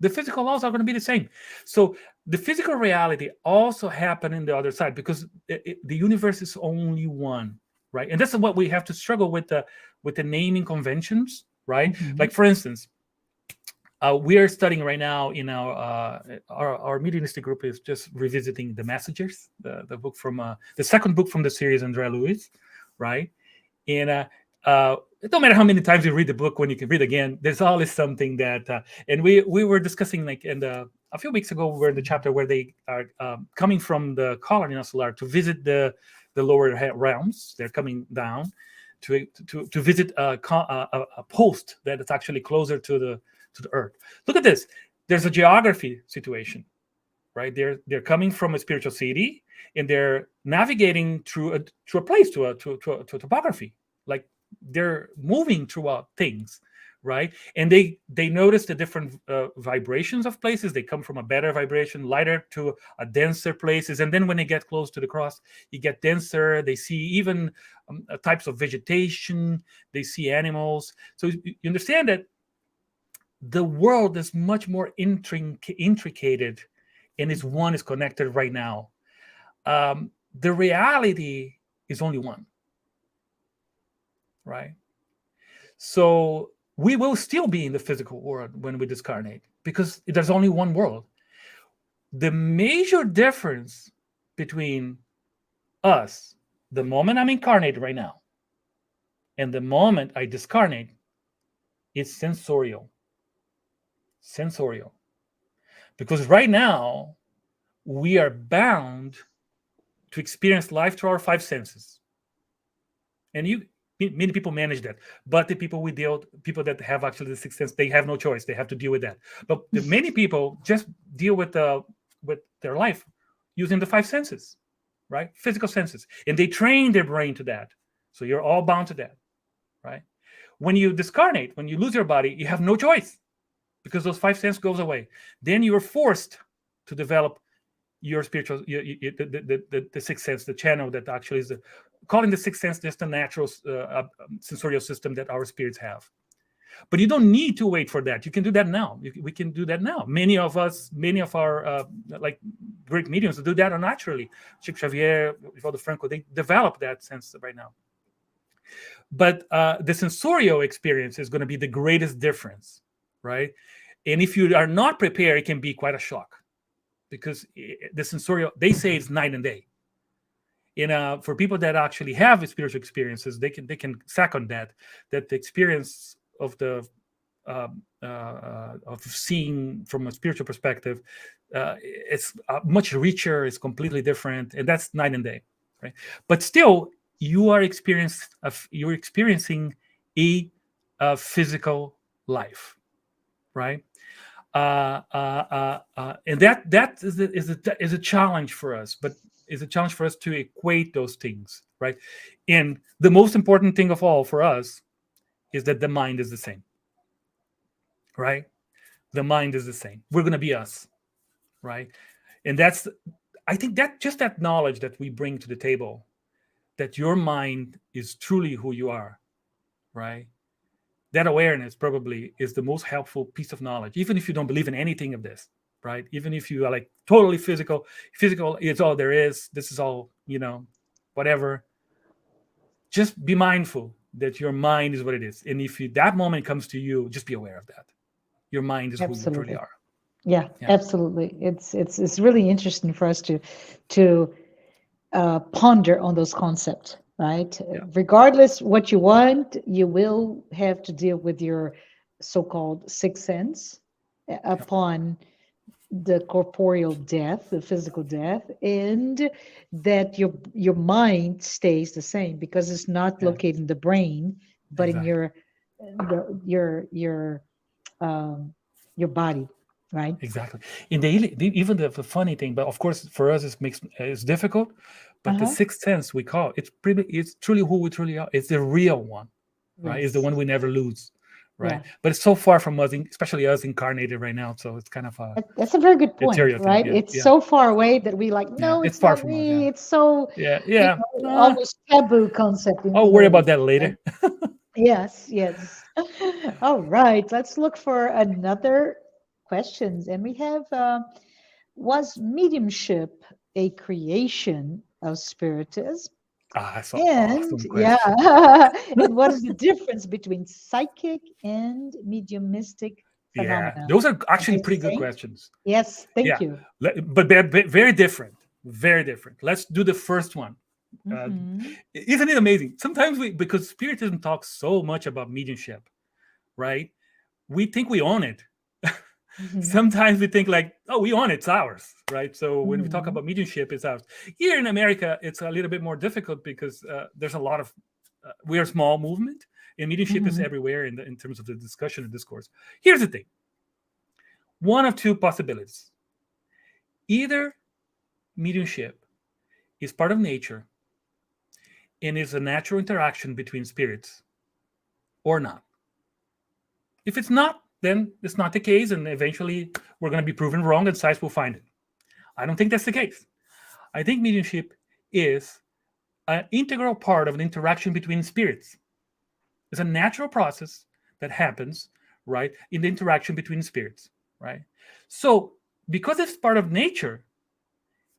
The physical laws are going to be the same. So the physical reality also happen in the other side, because the universe is only one, right? And that's what we have to struggle with the naming conventions, right? Like, for instance, we are studying right now in our Mediumistic group is just revisiting The Messengers, the book from the second book from the series, Andrea Lewis, right? And it don't matter how many times you read the book, when you can read again, there's always something that. And we were discussing, like, a few weeks ago, we were in the chapter where they are coming from the colony of Solar to visit the lower realms. They're coming down to visit a post that is actually closer to the earth. Look at this. There's a geography situation, right? They're coming from a spiritual city, and they're navigating through a place, to a topography. Like, they're moving throughout things, right? And they notice the different vibrations of places. They come from a better vibration, lighter, to a denser places, and then when they get close to the cross, you get denser. They see even types of vegetation. They see animals. So you understand that the world is much more intricated, and is connected right now. The reality is only one, right? So we will still be in the physical world when we discarnate, because there's only one world. The major difference between us, the moment I'm incarnated right now, and the moment I discarnate, is sensorial. Because right now, we are bound to experience life through our five senses. And many people manage that, but the people that have actually the sixth sense, they have no choice. They have to deal with that. But many people just deal with their life using the five senses, right? Physical senses, and they train their brain to that. So you're all bound to that, right? When you discarnate, when you lose your body, you have no choice because those five senses goes away. Then you are forced to develop your spiritual, the sixth sense, the channel that actually is calling the sixth sense just a natural sensorial system that our spirits have. But you don't need to wait for that. You can do that now. We can do that now. Many of our like great mediums do that naturally. Chico Xavier, Vivaldo Franco, they develop that sense right now. But the sensorial experience is going to be the greatest difference, right? And if you are not prepared, it can be quite a shock, because the sensorial, they say it's night and day. And for people that actually have spiritual experiences, they can second that the experience of the of seeing from a spiritual perspective, it's much richer, it's completely different, and that's night and day, right? But still, you are experiencing a physical life, right? And that is a challenge for us, but is a challenge for us to equate those things, right? And the most important thing of all for us is that the mind is the same, right? The mind is the same. We're going to be us, right? And that's, I think that just that knowledge that we bring to the table, that your mind is truly who you are, right? That awareness probably is the most helpful piece of knowledge, even if you don't believe in anything of this, right? Even if you are like totally physical, it's all there is. This is all, whatever. Just be mindful that your mind is what it is. And if that moment comes to you, just be aware of that. Your mind is Absolutely. who you truly are. Yeah, absolutely. It's really interesting for us to ponder on those concepts, right? Yeah. Regardless what you want, you will have to deal with your so-called sixth sense upon the corporeal death, the physical death, and that your mind stays the same because it's not located in the brain, but in your body, right? Exactly. And even the funny thing, but of course for us it's difficult, but the sixth sense we call it's truly who we truly are. It's the real one, right? It's the one we never lose, right? Yeah. But it's so far from us, especially us incarnated right now. So it's kind of that's a very good point, right? Yeah, it's so far away that we like, no, it's it's far not from me. us. It's so almost taboo concept. I'll worry about that later. Yes. All right, let's look for another questions. And we have, was mediumship a creation of Spiritism? That's an And awesome question. and what is the difference between psychic and mediumistic phenomena? Those are actually Is the pretty good same? questions. Yes, thank you. But they're very different. Very different. Let's do the first one. Isn't it amazing? Sometimes because Spiritism talks so much about mediumship, right? We think we own it. Sometimes we think like, oh, we own it, it's ours, right? So when we talk about mediumship, it's ours. Here in America, it's a little bit more difficult because there's a lot of, we are a small movement, and mediumship is everywhere in terms of the discussion and discourse. Here's the thing. One of two possibilities. Either mediumship is part of nature and is a natural interaction between spirits, or not. If it's not, then it's not the case, and eventually we're going to be proven wrong and science will find it. I don't think that's the case. I think mediumship is an integral part of an interaction between spirits. It's a natural process that happens, right, in the interaction between spirits, right? So because it's part of nature,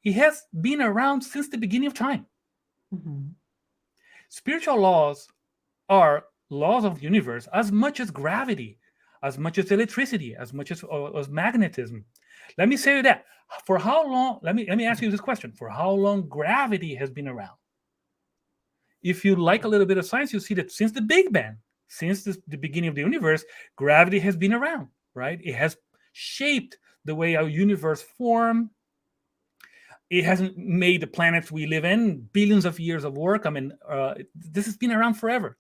it has been around since the beginning of time. Spiritual laws are laws of the universe as much as gravity, as much as electricity, as much as magnetism. Let me say that. For how long, let me ask you this question. For how long gravity has been around? If you like a little bit of science, you'll see that since the Big Bang, since the beginning of the universe, gravity has been around, right? It has shaped the way our universe formed. It hasn't made the planets we live in, billions of years of work. I mean, this has been around forever.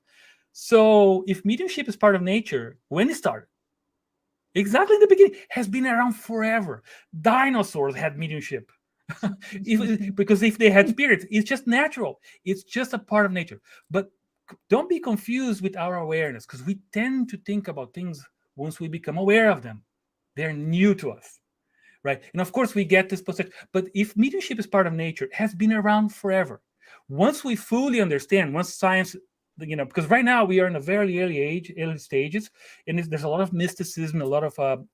So if mediumship is part of nature, when it started, exactly in the beginning, has been around forever. Dinosaurs had mediumship. Because if they had spirits, it's just natural. It's just a part of nature. But don't be confused with our awareness, because we tend to think about things once we become aware of them. They're new to us, right? And of course, we get this perception. But if mediumship is part of nature, it has been around forever. Once we fully understand, once science, because right now we are in a very early stages, and there's a lot of mysticism, a lot of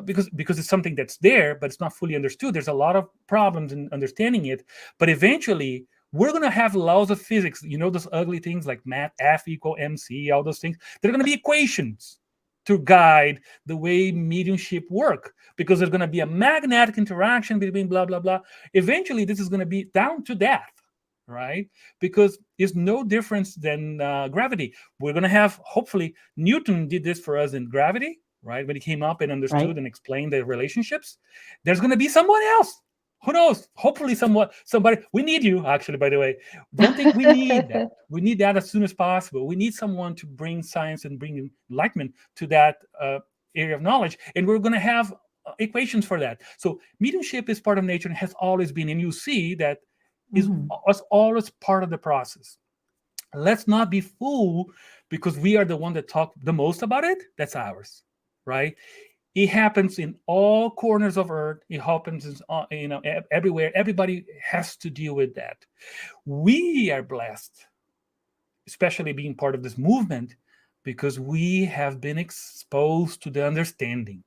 because it's something that's there, but it's not fully understood. There's a lot of problems in understanding it. But eventually, we're going to have laws of physics. Those ugly things like math, F equal MC, all those things. They're going to be equations to guide the way mediumship work, because there's going to be a magnetic interaction between blah, blah, blah. Eventually, this is going to be down to death, right? Because it's no difference than gravity. We're going to have, hopefully, Newton did this for us in gravity, right? When he came up and understood and explained the relationships. There's going to be someone else. Who knows? Hopefully somebody. We need you, actually, by the way. Don't think we need that. We need that as soon as possible. We need someone to bring science and bring enlightenment to that area of knowledge. And we're going to have equations for that. So mediumship is part of nature and has always been. And you see that is always part of the process. Let's not be fooled because we are the one that talk the most about it. That's ours, right? It happens in all corners of Earth. It happens, everywhere. Everybody has to deal with that. We are blessed, especially being part of this movement, because we have been exposed to the understanding.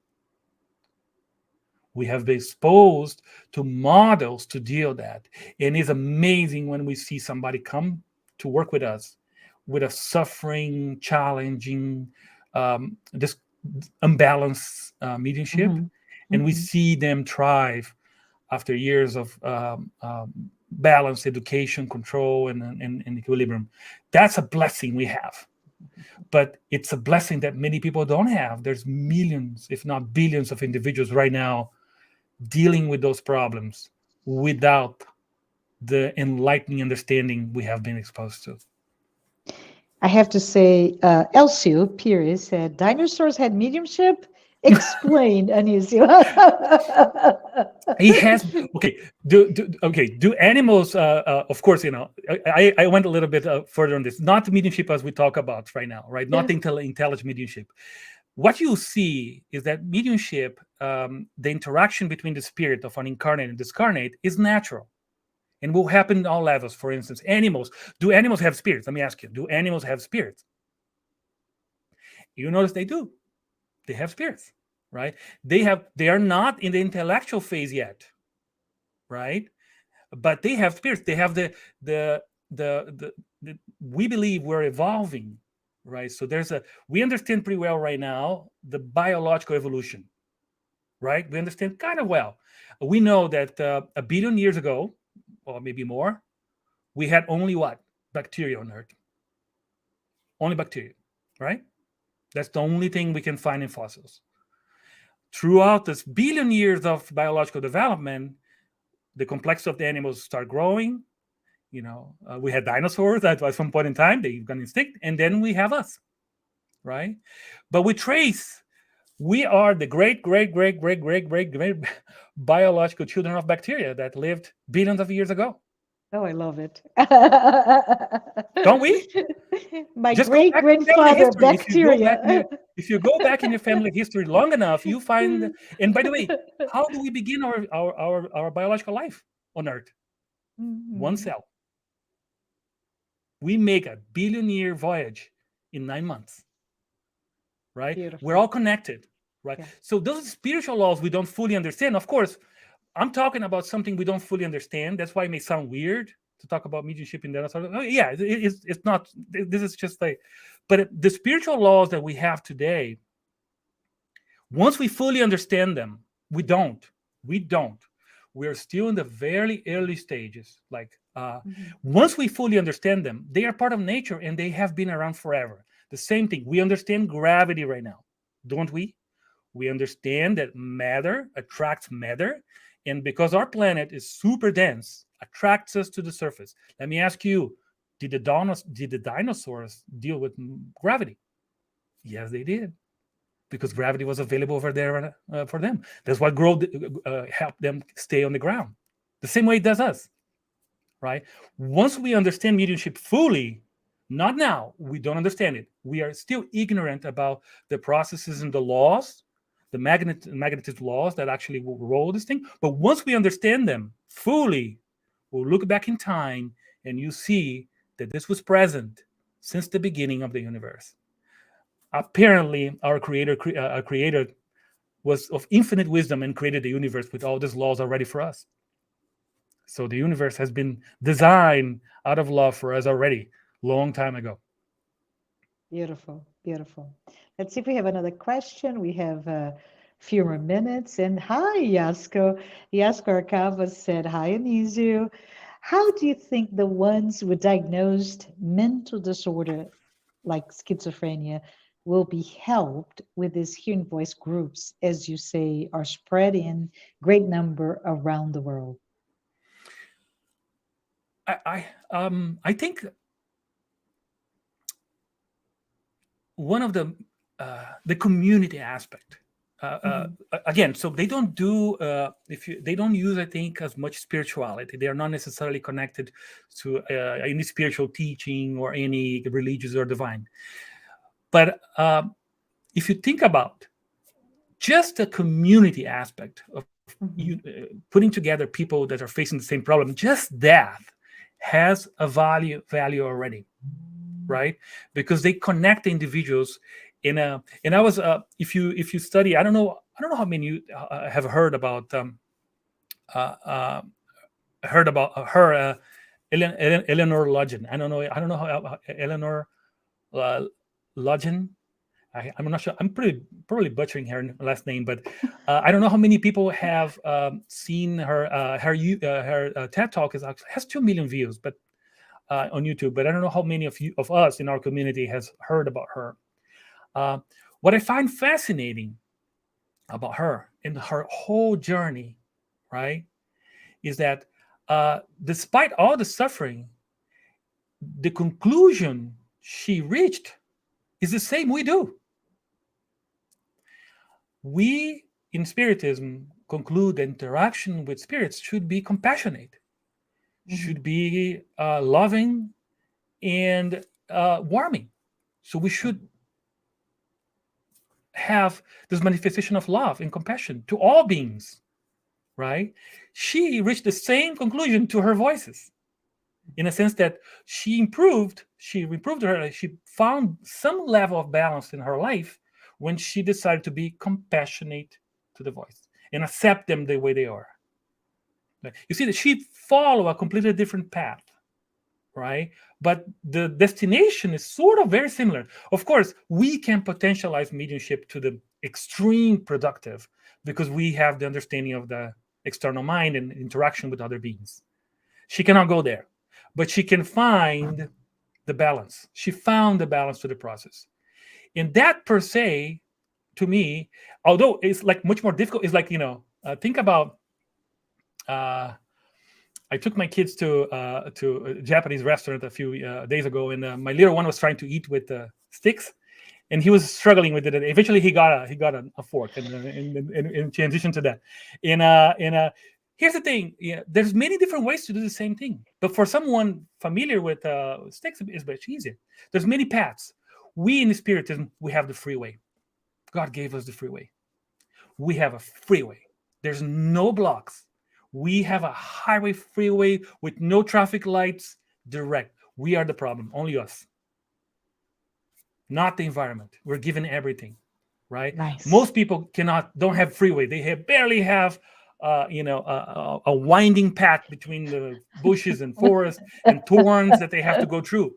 We have been exposed to models to deal with that. And it's amazing when we see somebody come to work with us with a suffering, challenging, this unbalanced mediumship, and we see them thrive after years of balance, education, control, and equilibrium. That's a blessing we have, but it's a blessing that many people don't have. There's millions, if not billions, of individuals right now dealing with those problems without the enlightening understanding we have been exposed to. I have to say, Elcio Pires said, dinosaurs had mediumship? Explain, Anisio. He has, okay. Do animals, of course, I went a little bit further on this. Not mediumship as we talk about right now, right? Not intelligent mediumship. What you see is that mediumship, the interaction between the spirit of an incarnate and discarnate is natural. And will happen at all levels. For instance, animals. Do animals have spirits? Let me ask you. Do animals have spirits? You notice they do. They have spirits, right? They are not in the intellectual phase yet, right? But they have spirits. They have the we believe we're evolving, right? So we understand pretty well right now the biological evolution, right? We understand kind of well. We know that 1 billion years ago, or maybe more, we had only what? Bacteria on Earth. Only bacteria, right? That's the only thing we can find in fossils. Throughout this 1 billion years of biological development, the complexity of the animals start growing. We had dinosaurs at some point in time, they got extinct, and then we have us, right? But we are the great biological children of bacteria that lived billions of years ago. Oh, I love it. Don't we? My great-grandfather, bacteria. If you go back in your family history long enough, you find, and by the way, how do we begin our biological life on Earth? One cell. We make a 1 billion-year voyage in 9 months. Right? Beautiful. We're all connected, right? Yeah. So those spiritual laws we don't fully understand. Of course, I'm talking about something we don't fully understand. That's why it may sound weird to talk about mediumship in that. Yeah, it's not. This is just like, but the spiritual laws that we have today, once we fully understand them, we don't. We're still in the very early stages. Like once we fully understand them, they are part of nature and they have been around forever. The same thing. We understand gravity right now, don't we? We understand that matter attracts matter, and because our planet is super dense, attracts us to the surface. Let me ask you: did the dinosaurs deal with gravity? Yes, they did, because gravity was available over there for them. That's what helped them stay on the ground. The same way it does us, right? Once we understand mediumship fully, Not now. We don't understand it. We are still ignorant about the processes and the laws, the magnetism laws that actually will roll this thing. But once we understand them fully, we'll look back in time and you see that this was present since the beginning of the universe. Apparently, our creator was of infinite wisdom and created the universe with all these laws already for us. So the universe has been designed out of love for us already, long time ago. Beautiful, beautiful. Let's see if we have another question. We have a few more minutes. And hi, Yasko. Yasko Arcava said, hi, Anisio. How do you think the ones with diagnosed mental disorder like schizophrenia will be helped with these hearing voice groups, as you say, are spread in great number around the world? I think one of the community aspect. Again, so they don't do they don't use, I think, as much spirituality. They are not necessarily connected to any spiritual teaching or any religious or divine. But if you think about just the community aspect of putting together people that are facing the same problem, just that has a value already, right? Because they connect the individuals in a. And I was if you study, I don't know how many you have heard about her, Eleanor Lodgen. I don't know how Eleanor Lodgen. I'm not sure. I'm probably butchering her last name, but I don't know how many people have seen her TED talk has 2 million views, but on YouTube. But I don't know how many of us in our community has heard about her. What I find fascinating about her and her whole journey, right, is that despite all the suffering, the conclusion she reached is the same we do. We in Spiritism conclude that interaction with spirits should be compassionate, should be loving and warming. So we should have this manifestation of love and compassion to all beings, right? She reached the same conclusion to her voices, in a sense that she improved her. She found some level of balance in her life when she decided to be compassionate to the voice and accept them the way they are. You see that she followed a completely different path, right? But the destination is sort of very similar. Of course, we can potentialize mediumship to the extreme productive because we have the understanding of the external mind and interaction with other beings. She cannot go there, but she can find the balance. She found the balance to the process. And that per se, to me, although it's like much more difficult, it's like, think about, I took my kids to a Japanese restaurant a few days ago, and my little one was trying to eat with sticks, and he was struggling with it. And eventually, he got a fork, and in transition to that. And here's the thing: there's many different ways to do the same thing. But for someone familiar with sticks, it's much easier. There's many paths. We in Spiritism, we have the freeway. God gave us the freeway. We have a freeway. There's no blocks. We have a highway freeway with no traffic lights, direct. We are the problem, only us. Not the environment. We're given everything, right? Nice. Most people don't have freeway. They barely have, a winding path between the bushes and forest and thorns that they have to go through.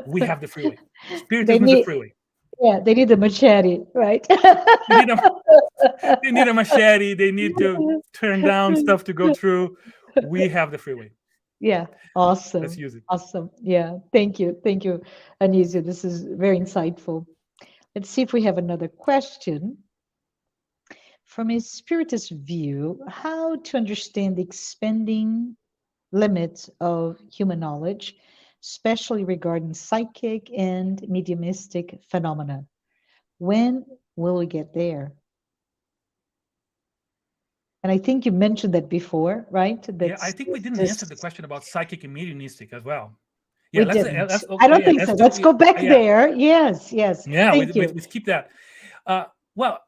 We have the freeway. Spiritism is the freeway. Yeah, they need a machete, right? They need a machete. They need to turn down stuff to go through. We have the freeway. Yeah, awesome. Let's use it. Awesome. Yeah, thank you. Thank you, Anisio. This is very insightful. Let's see if we have another question. From a Spiritist view, how to understand the expanding limits of human knowledge, especially regarding psychic and mediumistic phenomena. When will we get there? And I think you mentioned that before, right? Yeah, I think we didn't answer the question about psychic and mediumistic as well. Yeah, We let's didn't. I don't yeah, think let's so. do Let's go back yeah, there. Yes, yes. yeah, Thank you. we skip that. Uh, well,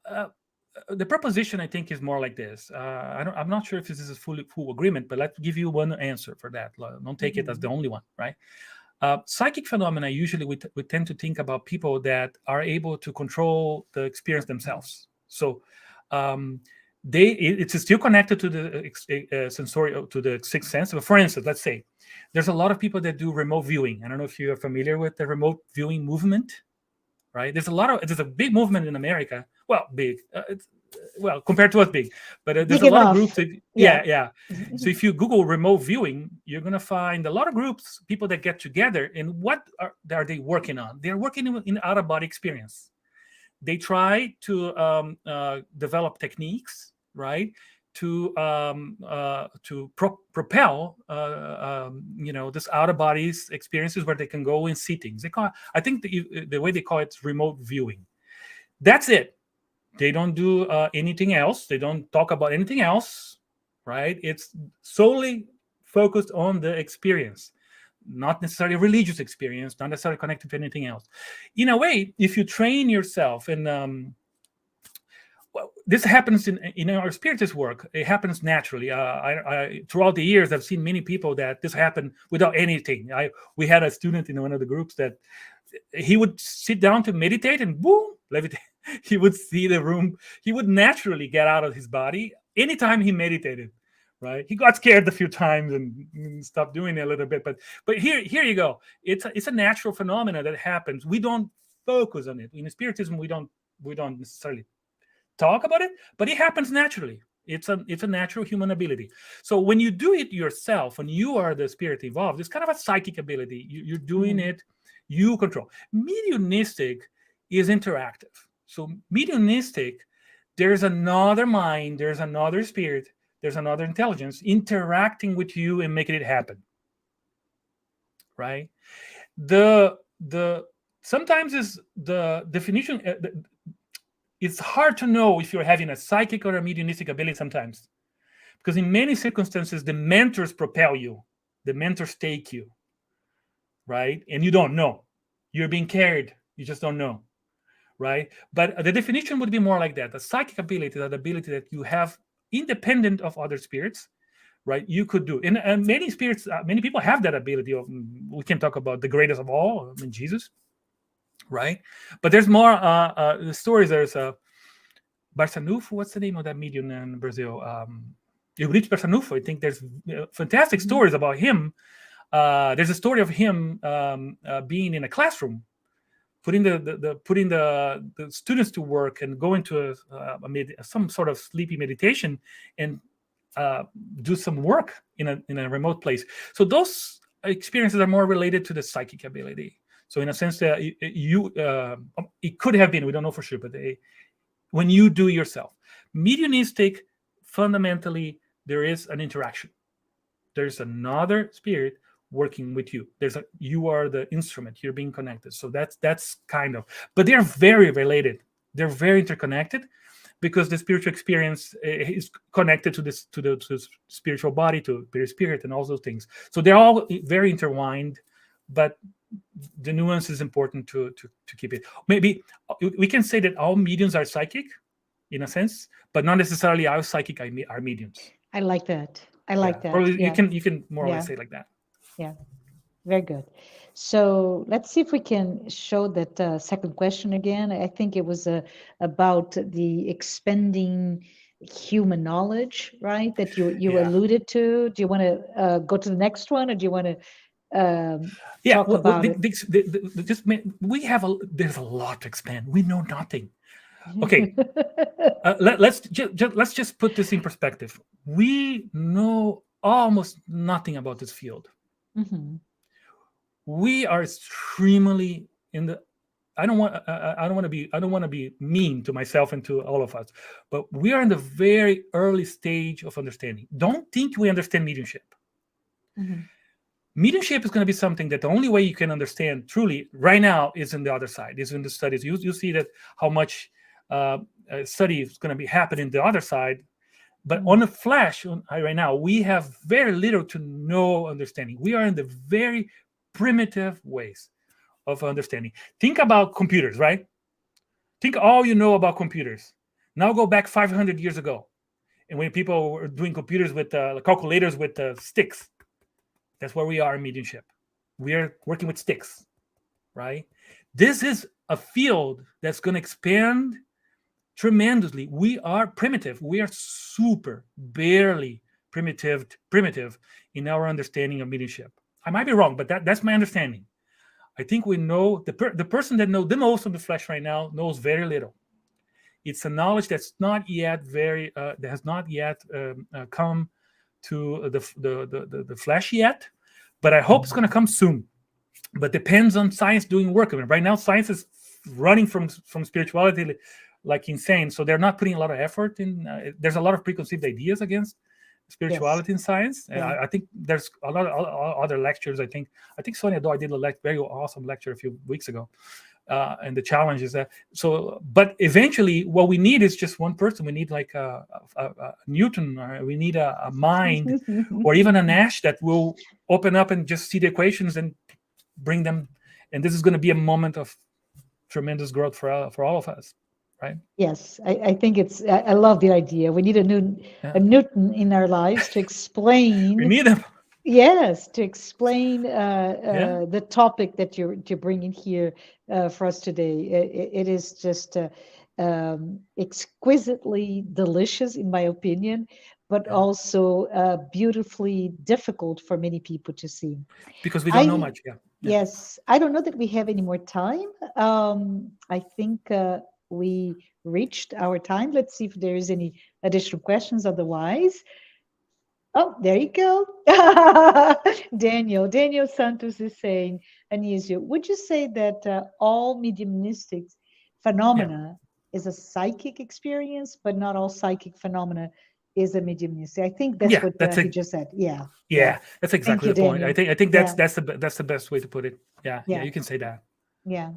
the proposition I think is more like this. I'm not sure if this is a full agreement, but let's give you one answer for that. Don't take it as the Mhm. only one, right? Psychic phenomena usually we tend to think about people that are able to control the experience themselves. So um, it's still connected to the sensory to the sixth sense. But for instance, let's say there's a lot of people that do remote viewing. I don't know if you are familiar with the remote viewing movement, right? There's a big movement in America. Well, big. Well, compared to us, big, but there's Big a lot of groups enough. that, Yeah. yeah, yeah. So if you Google remote viewing, you're gonna find a lot of groups, people that get together, and what are they working on? They're working in out of body experience. They try to develop techniques, right, to propel this out of bodies experiences where they can go and see things. They call, I think the way they call it, remote viewing. That's it. They don't do anything else. They don't talk about anything else, right? It's solely focused on the experience, not necessarily a religious experience, not necessarily connected to anything else. In a way, if you train yourself, and well, this happens in our spiritist work. It happens naturally. I throughout the years, I've seen many people that this happened without anything. We had a student in one of the groups that he would sit down to meditate, and boom, levitate. He would see the room. He would naturally get out of his body anytime he meditated. Right? He got scared a few times and stopped doing it a little bit. But here you go. It's a natural phenomenon that happens. We don't focus on it. In Spiritism, we don't necessarily talk about it, but it happens naturally. It's a natural human ability. So when you do it yourself, when you are the spirit involved, it's kind of a psychic ability. You're doing Mhm. it, you control. Mediumistic is interactive. So mediumistic, there's another mind, there's another spirit, there's another intelligence interacting with you and making it happen. Right? The sometimes is the definition. It's hard to know if you're having a psychic or a mediumistic ability sometimes, because in many circumstances the mentors propel you, the mentors take you, right, and you don't know, you're being carried, you just don't know, right? But the definition would be more like that: a psychic ability, that ability that you have independent of other spirits, right? You could do, and many spirits, many people have that ability of, we can talk about the greatest of all, I mean, Jesus, right? But there's more the stories. There's Barçanufo, what's the name of that medium in Brazil? Eurico Barçanufo. I think there's fantastic Mhm. stories about him. There's a story of him being in a classroom, putting the students to work and going to some sort of sleepy meditation, and uh, do some work in a remote place. So those experiences are more related to the psychic ability. So in a sense that it could have been, we don't know for sure, but when you do yourself. Mediumistic, fundamentally, there is an interaction. There's another spirit working with you. You are the instrument. You're being connected. So that's kind of, but they're very related. They're very interconnected, because the spiritual experience is connected to the spiritual body, to spirit, and all those things. So they're all very intertwined, but the nuance is important to keep it. Maybe we can say that all mediums are psychic, in a sense, but not necessarily all psychic are mediums. I like that. I like Yeah, that. probably Yeah. you can more or less Yeah. say like that. Yeah. Very good. So let's see if we can show that second question again. I think it was about the expanding human knowledge, right? That you Yeah, alluded to. Do you want to go to the next one, or do you want to yeah. talk about it? Just we have there's a lot to expand. We know nothing. Okay, let's just put this in perspective. We know almost nothing about this field. Mhm. We are extremely in the. I don't want to be mean to myself and to all of us, but we are in the very early stage of understanding. Don't think we understand mediumship. Mhm. Mediumship is going to be something that the only way you can understand truly right now is in the other side, is in the studies. You see that how much study is going to be happening the other side. But on Mhm. the flash right now, we have very little to no understanding. We are in the very primitive ways of understanding. Think about computers, right? Think all you know about computers. Now go back 500 years ago, and when people were doing computers with calculators with sticks, that's where we are in mediumship. We are working with sticks, right? This is a field that's going to expand tremendously. We are primitive. We are super, barely primitive in our understanding of mediumship. I might be wrong, but that's my understanding. I think we know the person that knows the most of the flesh right now knows very little. It's a knowledge that's not yet that has not yet come to the flesh yet, but I hope it's going to come soon. But depends on science doing work. I mean, right now, science is running from spirituality like insane. So they're not putting a lot of effort in. There's a lot of preconceived ideas against spirituality in science. I think there's a lot of other lectures. I think Sonia Doy did a very awesome lecture a few weeks ago. And the challenge is that but eventually what we need is just one person. We need like a Newton, or we need a mind, or even a Nash that will open up and just see the equations and bring them. And this is going to be a moment of tremendous growth for all of us, right? Yes, I think I love the idea. We need a Newton in our lives to explain. We need them. Yes, to explain the topic that you're bringing here for us today. It is just exquisitely delicious, in my opinion, but also beautifully difficult for many people to see. Because we don't know much. Yes, I don't know that we have any more time. I think we reached our time. Let's see if there is any additional questions. Otherwise, oh, there you go. Daniel Santos is saying, Anisio, would you say that all mediumistic phenomena is a psychic experience, but not all psychic phenomena is a mediumistic? I think that's what he just said. Yeah, that's exactly the point. I think that's the best way to put it. Yeah, you can say that. Yeah.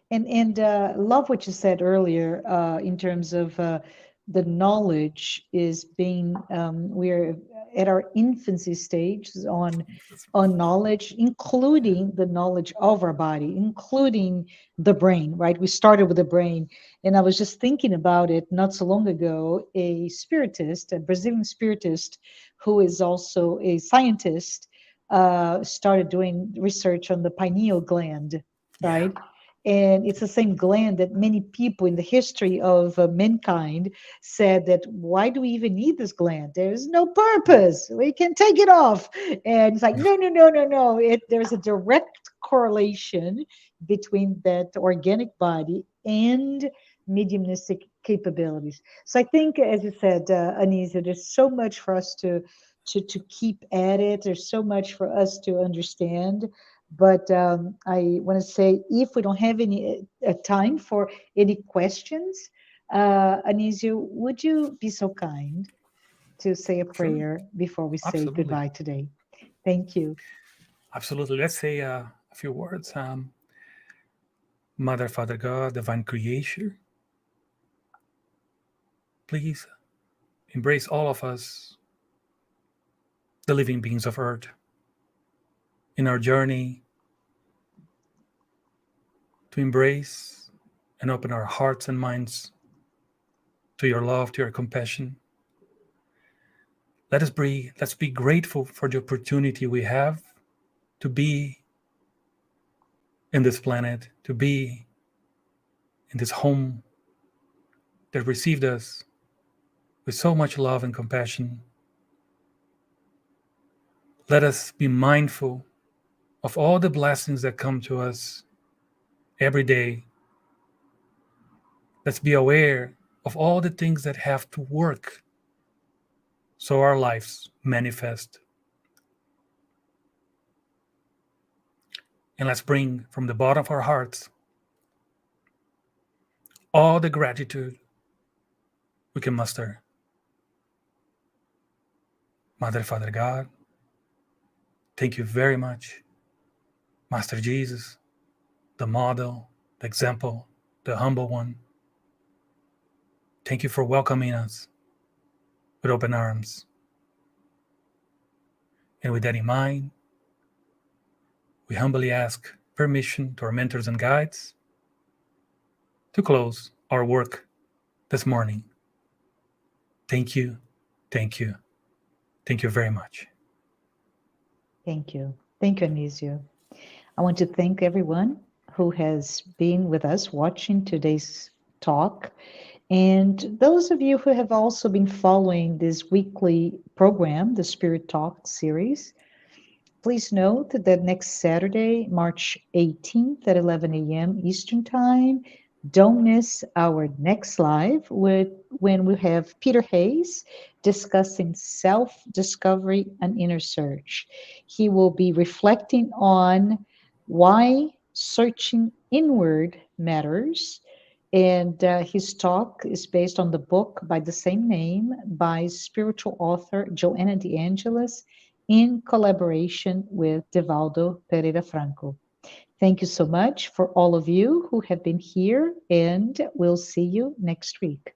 And love what you said earlier in terms of the knowledge is being we're at our infancy stage on knowledge, including the knowledge of our body, including the brain, right? We started with the brain, and I was just thinking about it not so long ago. A spiritist, a Brazilian spiritist, who is also a scientist, started doing research on the pineal gland, right? And it's the same gland that many people in the history of mankind said that, why do we even need this gland? There's no purpose. We can take it off. And it's like, no. There's a direct correlation between that organic body and mediumistic capabilities. So I think, as you said, Anisio, there's so much for us to keep at it. There's so much for us to understand. But I want to say, if we don't have any time for any questions, Anisio, would you be so kind to say a prayer before we say goodbye today? Thank you. Absolutely. Let's say a few words. Mother, Father God, Divine Creator, please embrace all of us, the living beings of Earth, in our journey to embrace and open our hearts and minds to your love, to your compassion. Let's be grateful for the opportunity we have to be in this planet, to be in this home that received us with so much love and compassion. Let us be mindful of all the blessings that come to us every day. Let's be aware of all the things that have to work so our lives manifest. And let's bring from the bottom of our hearts all the gratitude we can muster. Mother, Father God, thank you very much. Master Jesus, the model, the example, the humble one. Thank you for welcoming us with open arms. And with that in mind, we humbly ask permission to our mentors and guides to close our work this morning. Thank you, thank you, thank you very much. Thank you. Thank you, Anisio. I want to thank everyone who has been with us watching today's talk. And those of you who have also been following this weekly program, the Spirit Talk series, please note that next Saturday, March 18th at 11 a.m. Eastern Time, don't miss our next live when we have Peter Hayes discussing self-discovery and inner search. He will be reflecting on why searching inward matters. And his talk is based on the book by the same name by spiritual author Joanna De Angelis in collaboration with Divaldo Pereira Franco. Thank you so much for all of you who have been here, and we'll see you next week.